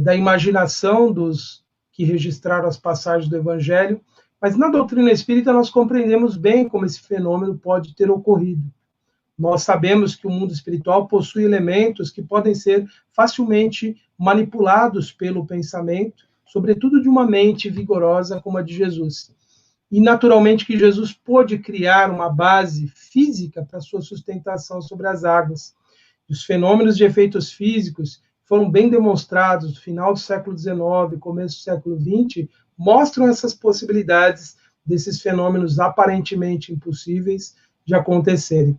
C: da imaginação dos que registraram as passagens do Evangelho, mas na doutrina espírita nós compreendemos bem como esse fenômeno pode ter ocorrido. Nós sabemos que o mundo espiritual possui elementos que podem ser facilmente manipulados pelo pensamento, sobretudo de uma mente vigorosa como a de Jesus. E naturalmente que Jesus pôde criar uma base física para sua sustentação sobre as águas. Os fenômenos de efeitos físicos foram bem demonstrados no final do século XIX, começo do século XX, mostram essas possibilidades desses fenômenos aparentemente impossíveis de acontecerem.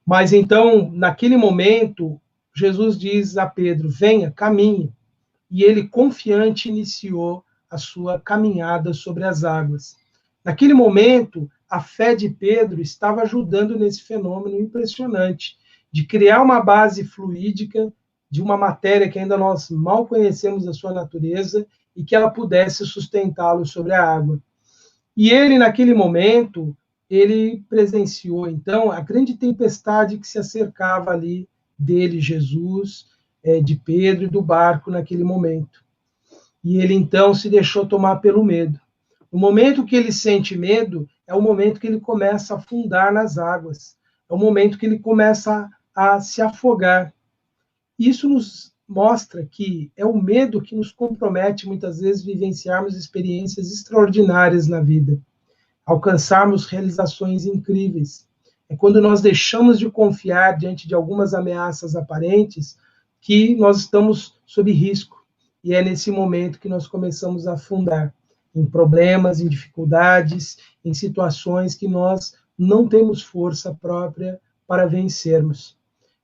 C: Mas então, naquele momento, Jesus diz a Pedro: venha, caminhe. E ele, confiante, iniciou a sua caminhada sobre as águas. Naquele momento, a fé de Pedro estava ajudando nesse fenômeno impressionante. de criar uma base fluídica de uma matéria que ainda nós mal conhecemos a sua natureza e que ela pudesse sustentá-lo sobre a água. E ele, naquele momento, ele presenciou, então, a grande tempestade que se acercava ali dele, Jesus, de Pedro e do barco naquele momento. E ele, então, se deixou tomar pelo medo. No momento que ele sente medo, é o momento que ele começa a afundar nas águas. É o momento que ele começa a se afogar. Isso nos mostra que é o medo que nos compromete, muitas vezes, vivenciarmos experiências extraordinárias na vida, alcançarmos realizações incríveis. É quando nós deixamos de confiar diante de algumas ameaças aparentes que nós estamos sob risco. E é nesse momento que nós começamos a afundar em problemas, em dificuldades, em situações que nós não temos força própria para vencermos.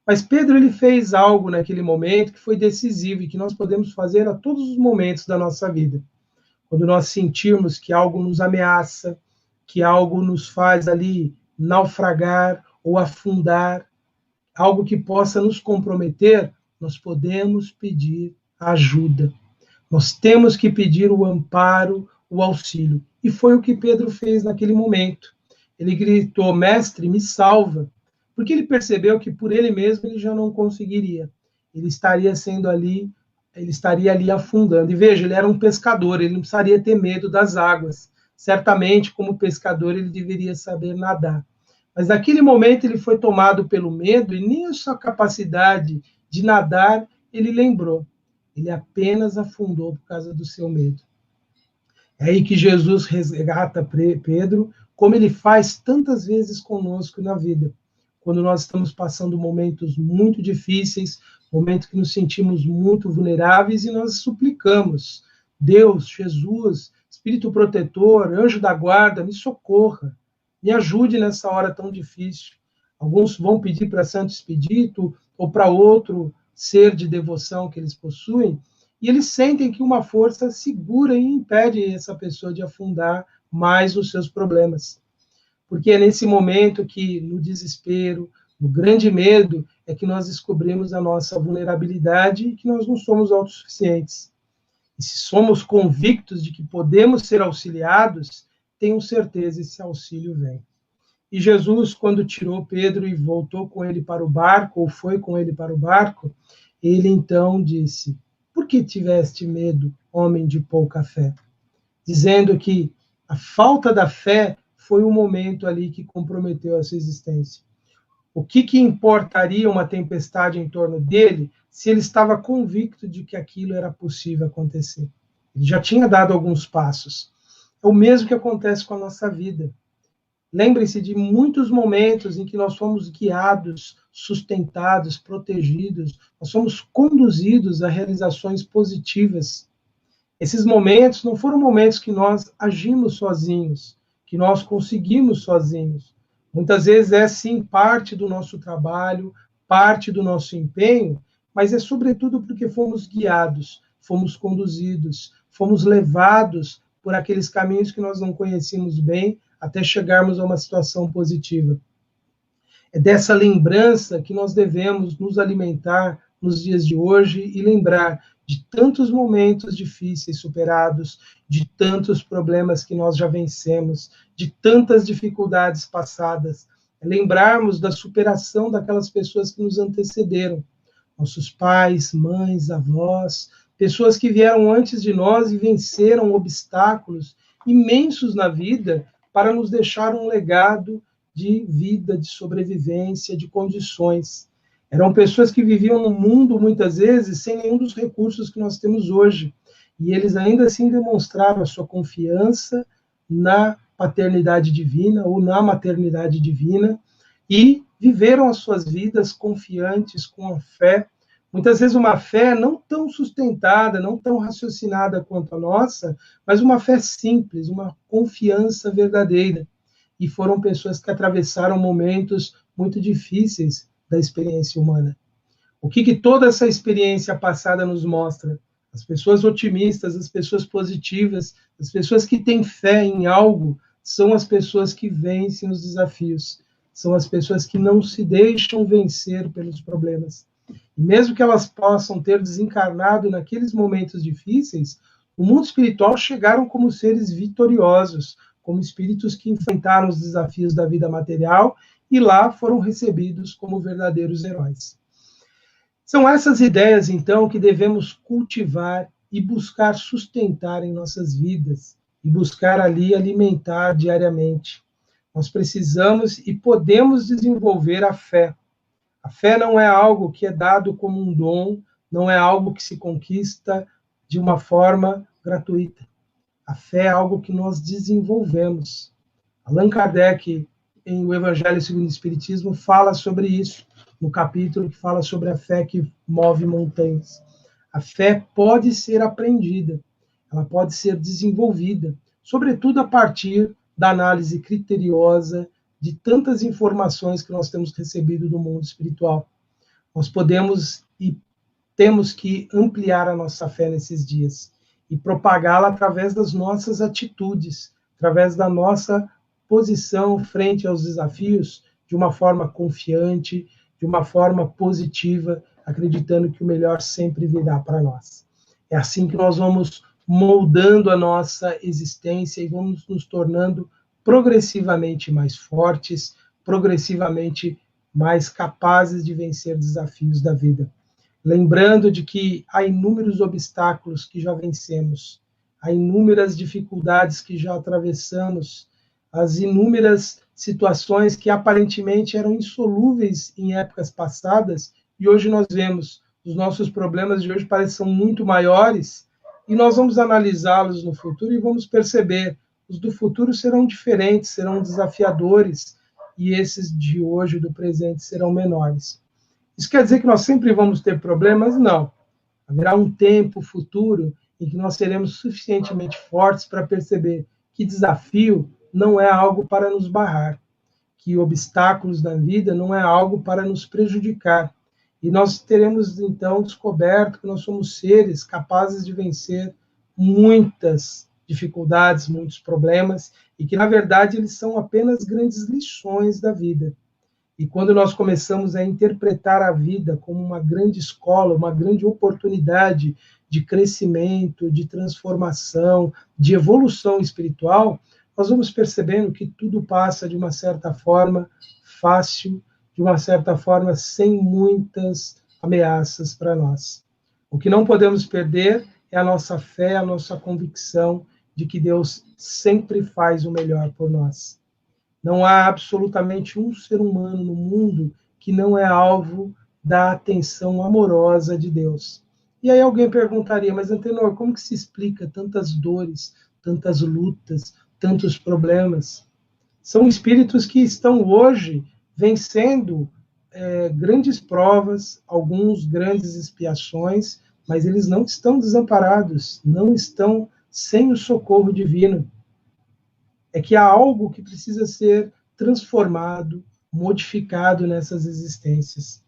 C: Mas Pedro, ele fez algo naquele momento que foi decisivo e que nós podemos fazer a todos os momentos da nossa vida. Quando nós sentirmos que algo nos ameaça, que algo nos faz ali naufragar ou afundar, algo que possa nos comprometer, nós podemos pedir ajuda. Nós temos que pedir o amparo, o auxílio. E foi o que Pedro fez naquele momento. Ele gritou: mestre, me salva. Porque ele percebeu que por ele mesmo ele já não conseguiria. Ele estaria ali afundando. E veja, ele era um pescador, ele não precisaria ter medo das águas. Certamente, como pescador, ele deveria saber nadar. Mas naquele momento ele foi tomado pelo medo e nem a sua capacidade de nadar ele lembrou. Ele apenas afundou por causa do seu medo. É aí que Jesus resgata Pedro, como ele faz tantas vezes conosco na vida. Quando nós estamos passando momentos muito difíceis, momentos que nos sentimos muito vulneráveis e nós suplicamos: Deus, Jesus, Espírito protetor, anjo da guarda, me socorra, me ajude nessa hora tão difícil. Alguns vão pedir para Santo Expedito ou para outro ser de devoção que eles possuem, e eles sentem que uma força segura e impede essa pessoa de afundar mais nos seus problemas. Porque é nesse momento que, no desespero, no grande medo, é que nós descobrimos a nossa vulnerabilidade e que nós não somos autossuficientes. E se somos convictos de que podemos ser auxiliados, tenham certeza, esse auxílio vem. E Jesus, quando tirou Pedro e voltou com ele para o barco, ou foi com ele para o barco, ele então disse: por que tiveste medo, homem de pouca fé? Dizendo que a falta da fé foi o momento ali que comprometeu a sua existência. O que importaria uma tempestade em torno dele se ele estava convicto de que aquilo era possível acontecer? Ele já tinha dado alguns passos. É o mesmo que acontece com a nossa vida. Lembrem-se de muitos momentos em que nós fomos guiados, sustentados, protegidos, nós fomos conduzidos a realizações positivas. Esses momentos não foram momentos que nós agimos sozinhos, que nós conseguimos sozinhos. Muitas vezes é, sim, parte do nosso trabalho, parte do nosso empenho, mas é sobretudo porque fomos guiados, fomos conduzidos, fomos levados por aqueles caminhos que nós não conhecíamos bem, até chegarmos a uma situação positiva. É dessa lembrança que nós devemos nos alimentar nos dias de hoje e lembrar de tantos momentos difíceis superados, de tantos problemas que nós já vencemos, de tantas dificuldades passadas. É lembrarmos da superação daquelas pessoas que nos antecederam, nossos pais, mães, avós, pessoas que vieram antes de nós e venceram obstáculos imensos na vida para nos deixar um legado de vida, de sobrevivência, de condições. Eram pessoas que viviam no mundo, muitas vezes, sem nenhum dos recursos que nós temos hoje. E eles ainda assim demonstraram a sua confiança na paternidade divina ou na maternidade divina e viveram as suas vidas confiantes, com a fé. Muitas vezes uma fé não tão sustentada, não tão raciocinada quanto a nossa, mas uma fé simples, uma confiança verdadeira. E foram pessoas que atravessaram momentos muito difíceis da experiência humana. O que toda essa experiência passada nos mostra? As pessoas otimistas, as pessoas positivas, as pessoas que têm fé em algo, são as pessoas que vencem os desafios. são as pessoas que não se deixam vencer pelos problemas. E mesmo que elas possam ter desencarnado naqueles momentos difíceis, no mundo espiritual chegaram como seres vitoriosos, como espíritos que enfrentaram os desafios da vida material e lá foram recebidos como verdadeiros heróis. São essas ideias, então, que devemos cultivar e buscar sustentar em nossas vidas, e buscar ali alimentar diariamente. Nós precisamos e podemos desenvolver a fé. A fé não é algo que é dado como um dom, não é algo que se conquista de uma forma gratuita. A fé é algo que nós desenvolvemos. Allan Kardec, em O Evangelho segundo o Espiritismo, fala sobre isso, no capítulo que fala sobre a fé que move montanhas. A fé pode ser aprendida, ela pode ser desenvolvida, sobretudo a partir da análise criteriosa de tantas informações que nós temos recebido do mundo espiritual. Nós podemos e temos que ampliar a nossa fé nesses dias e propagá-la através das nossas atitudes, através da nossa posição frente aos desafios de uma forma confiante, de uma forma positiva, acreditando que o melhor sempre virá para nós. É assim que nós vamos moldando a nossa existência e vamos nos tornando progressivamente mais fortes, progressivamente mais capazes de vencer desafios da vida. Lembrando de que há inúmeros obstáculos que já vencemos, há inúmeras dificuldades que já atravessamos, as inúmeras situações que aparentemente eram insolúveis em épocas passadas, e hoje nós vemos os nossos problemas de hoje parecem muito maiores, e nós vamos analisá-los no futuro e vamos perceber, os do futuro serão diferentes, serão desafiadores, e esses de hoje, do presente, serão menores. Isso quer dizer que nós sempre vamos ter problemas? Não. Haverá um tempo futuro em que nós seremos suficientemente fortes para perceber que desafio não é algo para nos barrar, que obstáculos na vida não é algo para nos prejudicar. E nós teremos, então, descoberto que nós somos seres capazes de vencer muitas dificuldades, muitos problemas, e que, na verdade, eles são apenas grandes lições da vida. E quando nós começamos a interpretar a vida como uma grande escola, uma grande oportunidade de crescimento, de transformação, de evolução espiritual, nós vamos percebendo que tudo passa de uma certa forma fácil, de uma certa forma sem muitas ameaças para nós. O que não podemos perder é a nossa fé, a nossa convicção de que Deus sempre faz o melhor por nós. Não há absolutamente um ser humano no mundo que não é alvo da atenção amorosa de Deus. E aí alguém perguntaria, mas Antenor, como que se explica tantas dores, tantas lutas, tantos problemas? São espíritos que estão hoje vencendo grandes provas, alguns grandes expiações, mas eles não estão desamparados, não estão sem o socorro divino. É que há algo que precisa ser transformado, modificado nessas existências.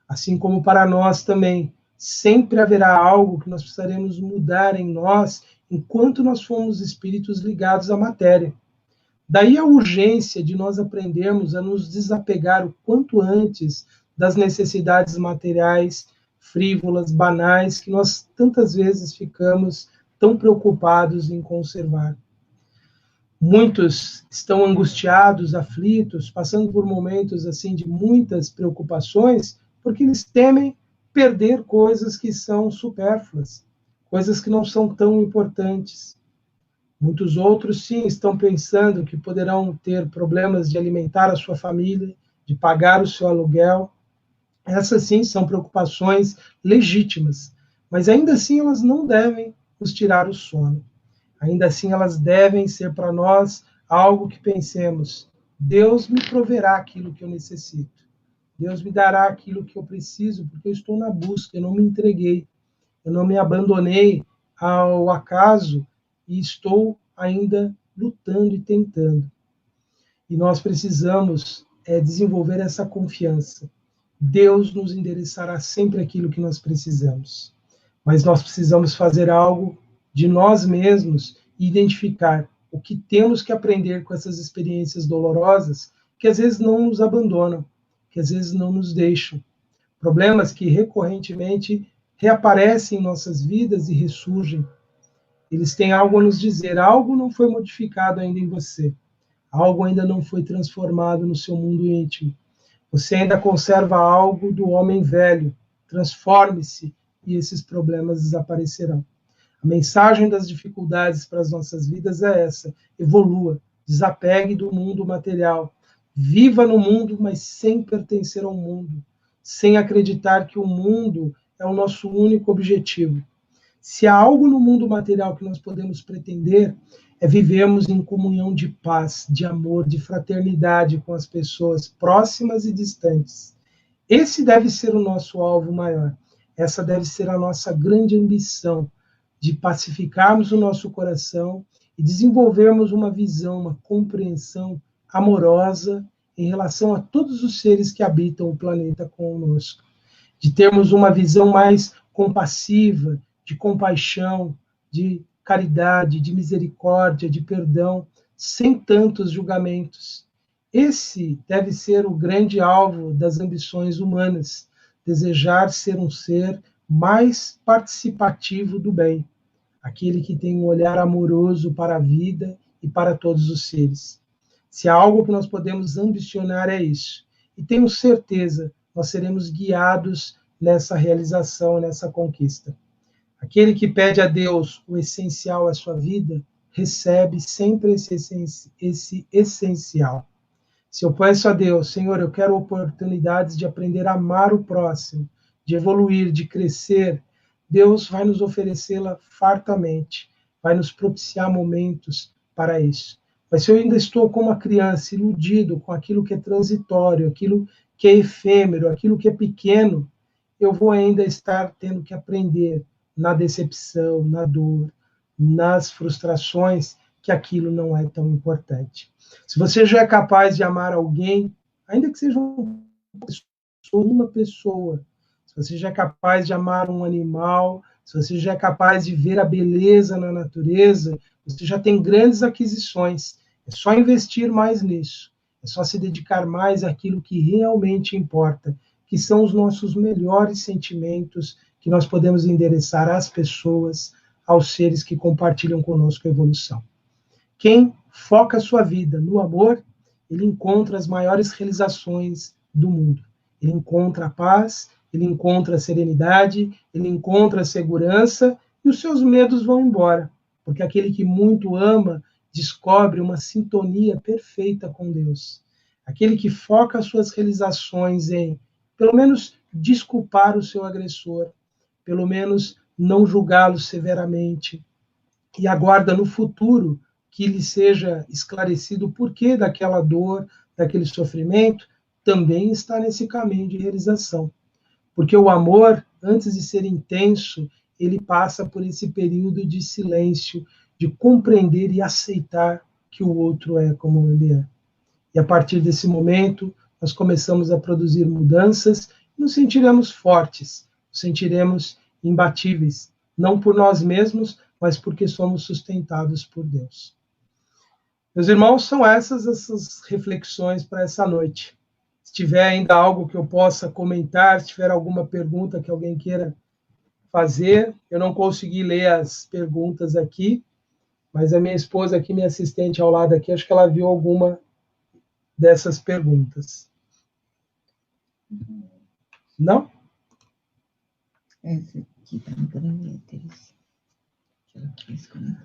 C: Assim como para nós também, sempre haverá algo que nós precisaremos mudar em nós, enquanto nós formos espíritos ligados à matéria. Daí a urgência de nós aprendermos a nos desapegar o quanto antes das necessidades materiais, frívolas, banais, que nós tantas vezes ficamos tão preocupados em conservar. Muitos estão angustiados, aflitos, passando por momentos assim de muitas preocupações, porque eles temem perder coisas que são supérfluas, coisas que não são tão importantes. Muitos outros, sim, estão pensando que poderão ter problemas de alimentar a sua família, de pagar o seu aluguel. Essas, sim, são preocupações legítimas, mas ainda assim elas não devem nos tirar o sono. Ainda assim, elas devem ser para nós algo que pensemos, Deus me proverá aquilo que eu necessito. Deus me dará aquilo que eu preciso, porque eu estou na busca, eu não me entreguei, eu não me abandonei ao acaso e estou ainda lutando e tentando. E nós precisamos desenvolver essa confiança. Deus nos endereçará sempre aquilo que nós precisamos. Mas nós precisamos fazer algo de nós mesmos e identificar o que temos que aprender com essas experiências dolorosas que às vezes não nos abandonam, que às vezes não nos deixam. Problemas que recorrentemente reaparecem em nossas vidas e ressurgem. Eles têm algo a nos dizer, algo não foi modificado ainda em você, algo ainda não foi transformado no seu mundo íntimo. Você ainda conserva algo do homem velho. Transforme-se e esses problemas desaparecerão. A mensagem das dificuldades para as nossas vidas é essa: evolua, desapegue do mundo material, viva no mundo, mas sem pertencer ao mundo, sem acreditar que o mundo é o nosso único objetivo. Se há algo no mundo material que nós podemos pretender, é vivermos em comunhão de paz, de amor, de fraternidade com as pessoas próximas e distantes. Esse deve ser o nosso alvo maior. Essa deve ser a nossa grande ambição, de pacificarmos o nosso coração e desenvolvermos uma visão, uma compreensão amorosa em relação a todos os seres que habitam o planeta conosco. De termos uma visão mais compassiva, de compaixão, de caridade, de misericórdia, de perdão, sem tantos julgamentos. Esse deve ser o grande alvo das ambições humanas, desejar ser um ser mais participativo do bem, aquele que tem um olhar amoroso para a vida e para todos os seres. Se há algo que nós podemos ambicionar é isso. E tenho certeza, nós seremos guiados nessa realização, nessa conquista. Aquele que pede a Deus o essencial à sua vida, recebe sempre esse essencial. Se eu peço a Deus, Senhor, eu quero oportunidades de aprender a amar o próximo, de evoluir, de crescer, Deus vai nos oferecê-la fartamente, vai nos propiciar momentos para isso. Mas se eu ainda estou como uma criança, iludido com aquilo que é transitório, aquilo que é efêmero, aquilo que é pequeno, eu vou ainda estar tendo que aprender na decepção, na dor, nas frustrações, que aquilo não é tão importante. Se você já é capaz de amar alguém, ainda que seja uma pessoa, se você já é capaz de amar um animal, se você já é capaz de ver a beleza na natureza, você já tem grandes aquisições. É só investir mais nisso. É só se dedicar mais àquilo que realmente importa, que são os nossos melhores sentimentos que nós podemos endereçar às pessoas, aos seres que compartilham conosco a evolução. Quem foca a sua vida no amor, ele encontra as maiores realizações do mundo. Ele encontra a paz, ele encontra a serenidade, ele encontra a segurança e os seus medos vão embora. Porque aquele que muito ama descobre uma sintonia perfeita com Deus. Aquele que foca as suas realizações em, pelo menos, desculpar o seu agressor, pelo menos não julgá-lo severamente, e aguarda no futuro que lhe seja esclarecido o porquê daquela dor, daquele sofrimento, também está nesse caminho de realização. Porque o amor, antes de ser intenso, ele passa por esse período de silêncio, de compreender e aceitar que o outro é como ele é. E a partir desse momento, nós começamos a produzir mudanças, nos sentiremos fortes, nos sentiremos imbatíveis, não por nós mesmos, mas porque somos sustentados por Deus. Meus irmãos, são essas reflexões para essa noite. Se tiver ainda algo que eu possa comentar, se tiver alguma pergunta que alguém queira fazer, eu não consegui ler as perguntas aqui, mas a minha esposa aqui, minha assistente ao lado aqui, acho que ela viu alguma dessas perguntas. Não?
D: Essa aqui está no gabinete.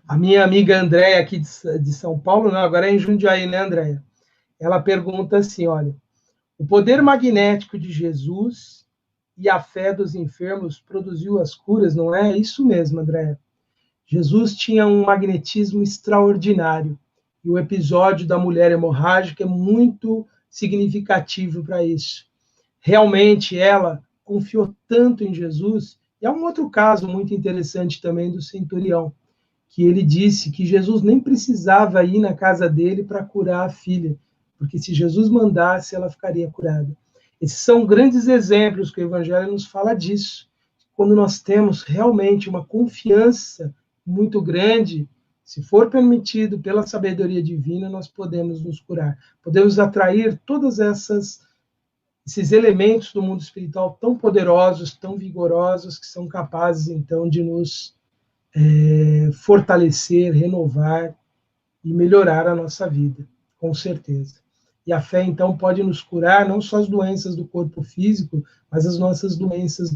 C: A minha amiga Andréia, aqui de São Paulo, não, agora é em Jundiaí, né, Andréia? Ela pergunta assim, olha, o poder magnético de Jesus e a fé dos enfermos produziu as curas, não é? Isso mesmo, Andréia. Jesus tinha um magnetismo extraordinário. E o episódio da mulher hemorrágica é muito significativo para isso. Realmente ela confiou tanto em Jesus. E há um outro caso muito interessante também do centurião, que ele disse que Jesus nem precisava ir na casa dele para curar a filha, porque se Jesus mandasse, ela ficaria curada. Esses são grandes exemplos que o Evangelho nos fala disso. Quando nós temos realmente uma confiança muito grande, Se for permitido pela sabedoria divina, nós podemos nos curar. Podemos atrair todas esses elementos do mundo espiritual tão poderosos, tão vigorosos, que são capazes, então, de nos fortalecer, renovar e melhorar a nossa vida, com certeza. E a fé, então, pode nos curar não só as doenças do corpo físico, mas as nossas doenças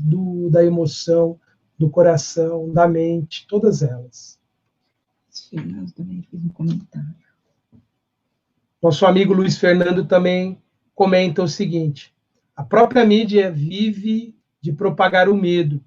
C: da emoção, do coração, da mente, todas elas.
D: Fernando também fez um comentário.
C: Nosso amigo Luiz Fernando também comenta o seguinte: a própria mídia vive de propagar o medo.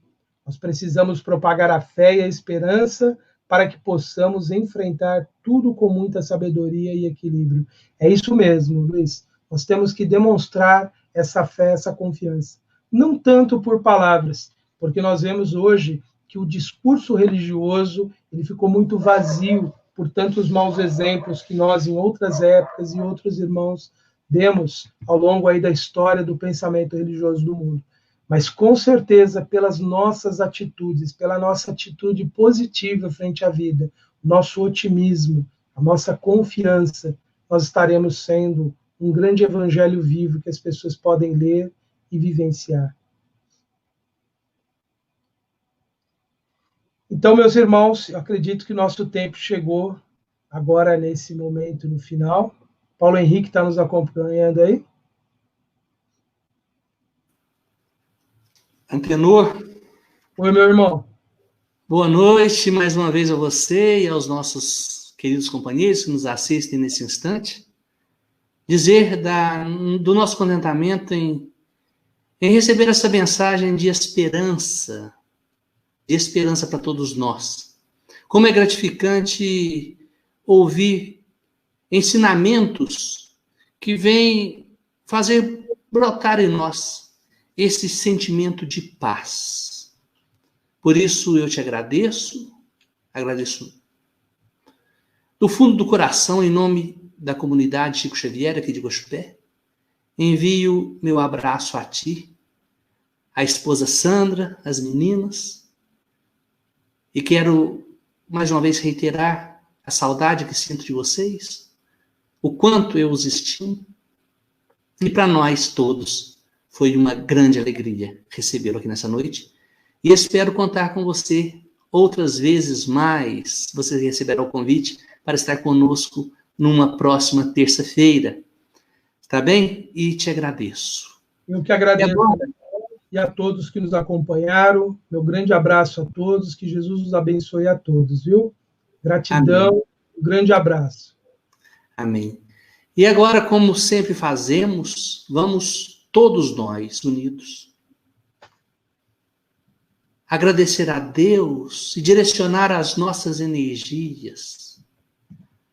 C: Nós precisamos propagar a fé e a esperança para que possamos enfrentar tudo com muita sabedoria e equilíbrio. É isso mesmo, Luiz. Nós temos que demonstrar essa fé, essa confiança. Não tanto por palavras, porque nós vemos hoje que o discurso religioso ele ficou muito vazio por tantos maus exemplos que nós, em outras épocas, e outros irmãos, demos ao longo aí da história do pensamento religioso do mundo. Mas, com certeza, pelas nossas atitudes, pela nossa atitude positiva frente à vida, o nosso otimismo, a nossa confiança, nós estaremos sendo um grande evangelho vivo que as pessoas podem ler e vivenciar. Então, meus irmãos, eu acredito que nosso tempo chegou agora nesse momento no final. Paulo Henrique está nos acompanhando aí?
B: Antenor.
C: Oi, meu irmão.
B: Boa noite mais uma vez a você e aos nossos queridos companheiros que nos assistem nesse instante. Dizer do nosso contentamento em receber essa mensagem de esperança para todos nós. Como é gratificante ouvir ensinamentos que vêm fazer brotar em nós esse sentimento de paz. Por isso eu te agradeço do fundo do coração, em nome da comunidade Chico Xavier aqui de Guaxupé, envio meu abraço a ti, a esposa Sandra, as meninas, e quero mais uma vez reiterar a saudade que sinto de vocês, o quanto eu os estimo, e para nós todos foi uma grande alegria recebê-lo aqui nessa noite, e espero contar com você outras vezes mais. Você receberá o convite para estar conosco numa próxima terça-feira. Tá bem? E te agradeço.
C: Eu que agradeço. E a todos que nos acompanharam. Meu grande abraço a todos. Que Jesus os abençoe a todos, viu? Gratidão. Amém. Um grande abraço.
B: Amém. E agora, como sempre fazemos, vamos todos nós unidos agradecer a Deus e direcionar as nossas energias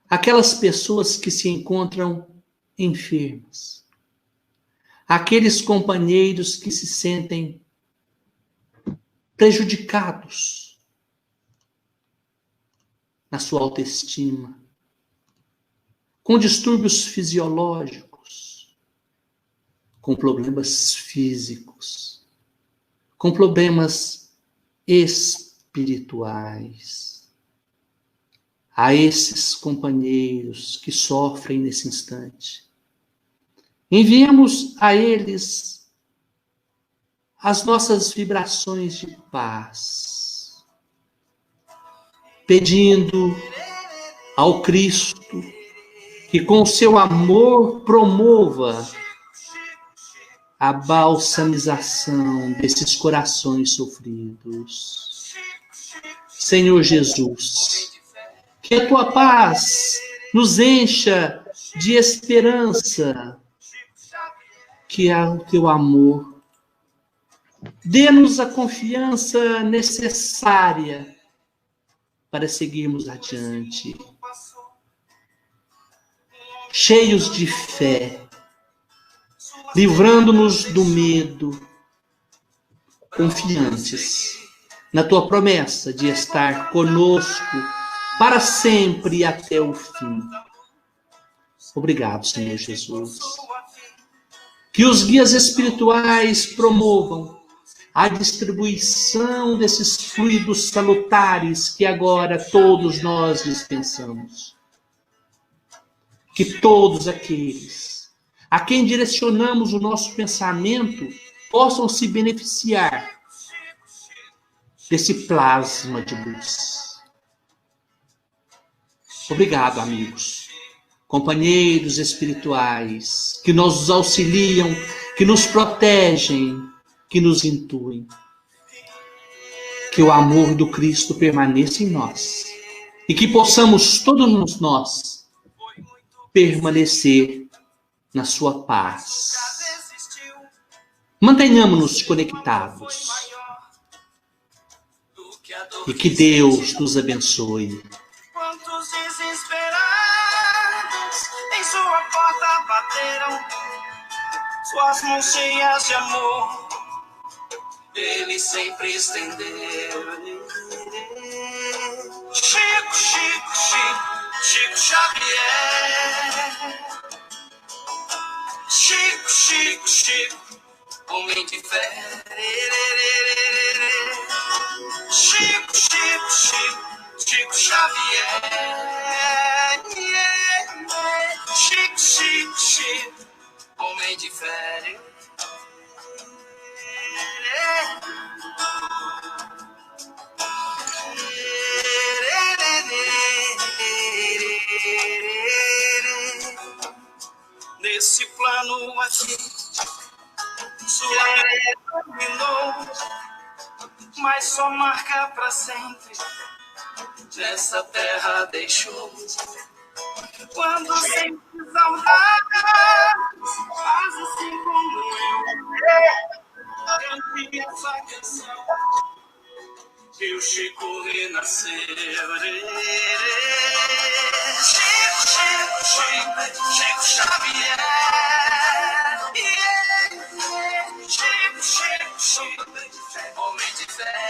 B: àquelas pessoas que se encontram enfermas, aqueles companheiros que se sentem prejudicados na sua autoestima, com distúrbios fisiológicos, com problemas físicos, com problemas espirituais. A esses companheiros que sofrem nesse instante, enviemos a eles as nossas vibrações de paz, pedindo ao Cristo que com seu amor promova a balsamização desses corações sofridos. Senhor Jesus, que a tua paz nos encha de esperança, que o teu amor dê-nos a confiança necessária para seguirmos adiante, cheios de fé, livrando-nos do medo, confiantes na tua promessa de estar conosco para sempre e até o fim. Obrigado, Senhor Jesus. Que os guias espirituais promovam a distribuição desses fluidos salutares que agora todos nós dispensamos. Que todos aqueles a quem direcionamos o nosso pensamento possam se beneficiar desse plasma de luz. Obrigado, amigos, companheiros espirituais, que nos auxiliam, que nos protegem, que nos intuem. Que o amor do Cristo permaneça em nós e que possamos todos nós permanecer na sua paz. Mantenhamos-nos conectados e que Deus nos abençoe.
A: Quantos desesperados em sua porta bateram, suas mãos cheias de amor Ele sempre estendeu. Chico, Chico, Chico, Chico Xavier. Chico, Chico, Chico, homem de fé. Chico, Chico, Chico, Chico Xavier. Chico, Chico, Chico, homem de fé. Nesse plano aqui, sua era terminou, mas só marca pra sempre nessa terra deixou. Quando sente saudade, faz assim como eu cante essa canção que o Chico renasceu. Chico, Chico, Chico, Chico Xavier. Chico, Chico, Chico, homem de fé.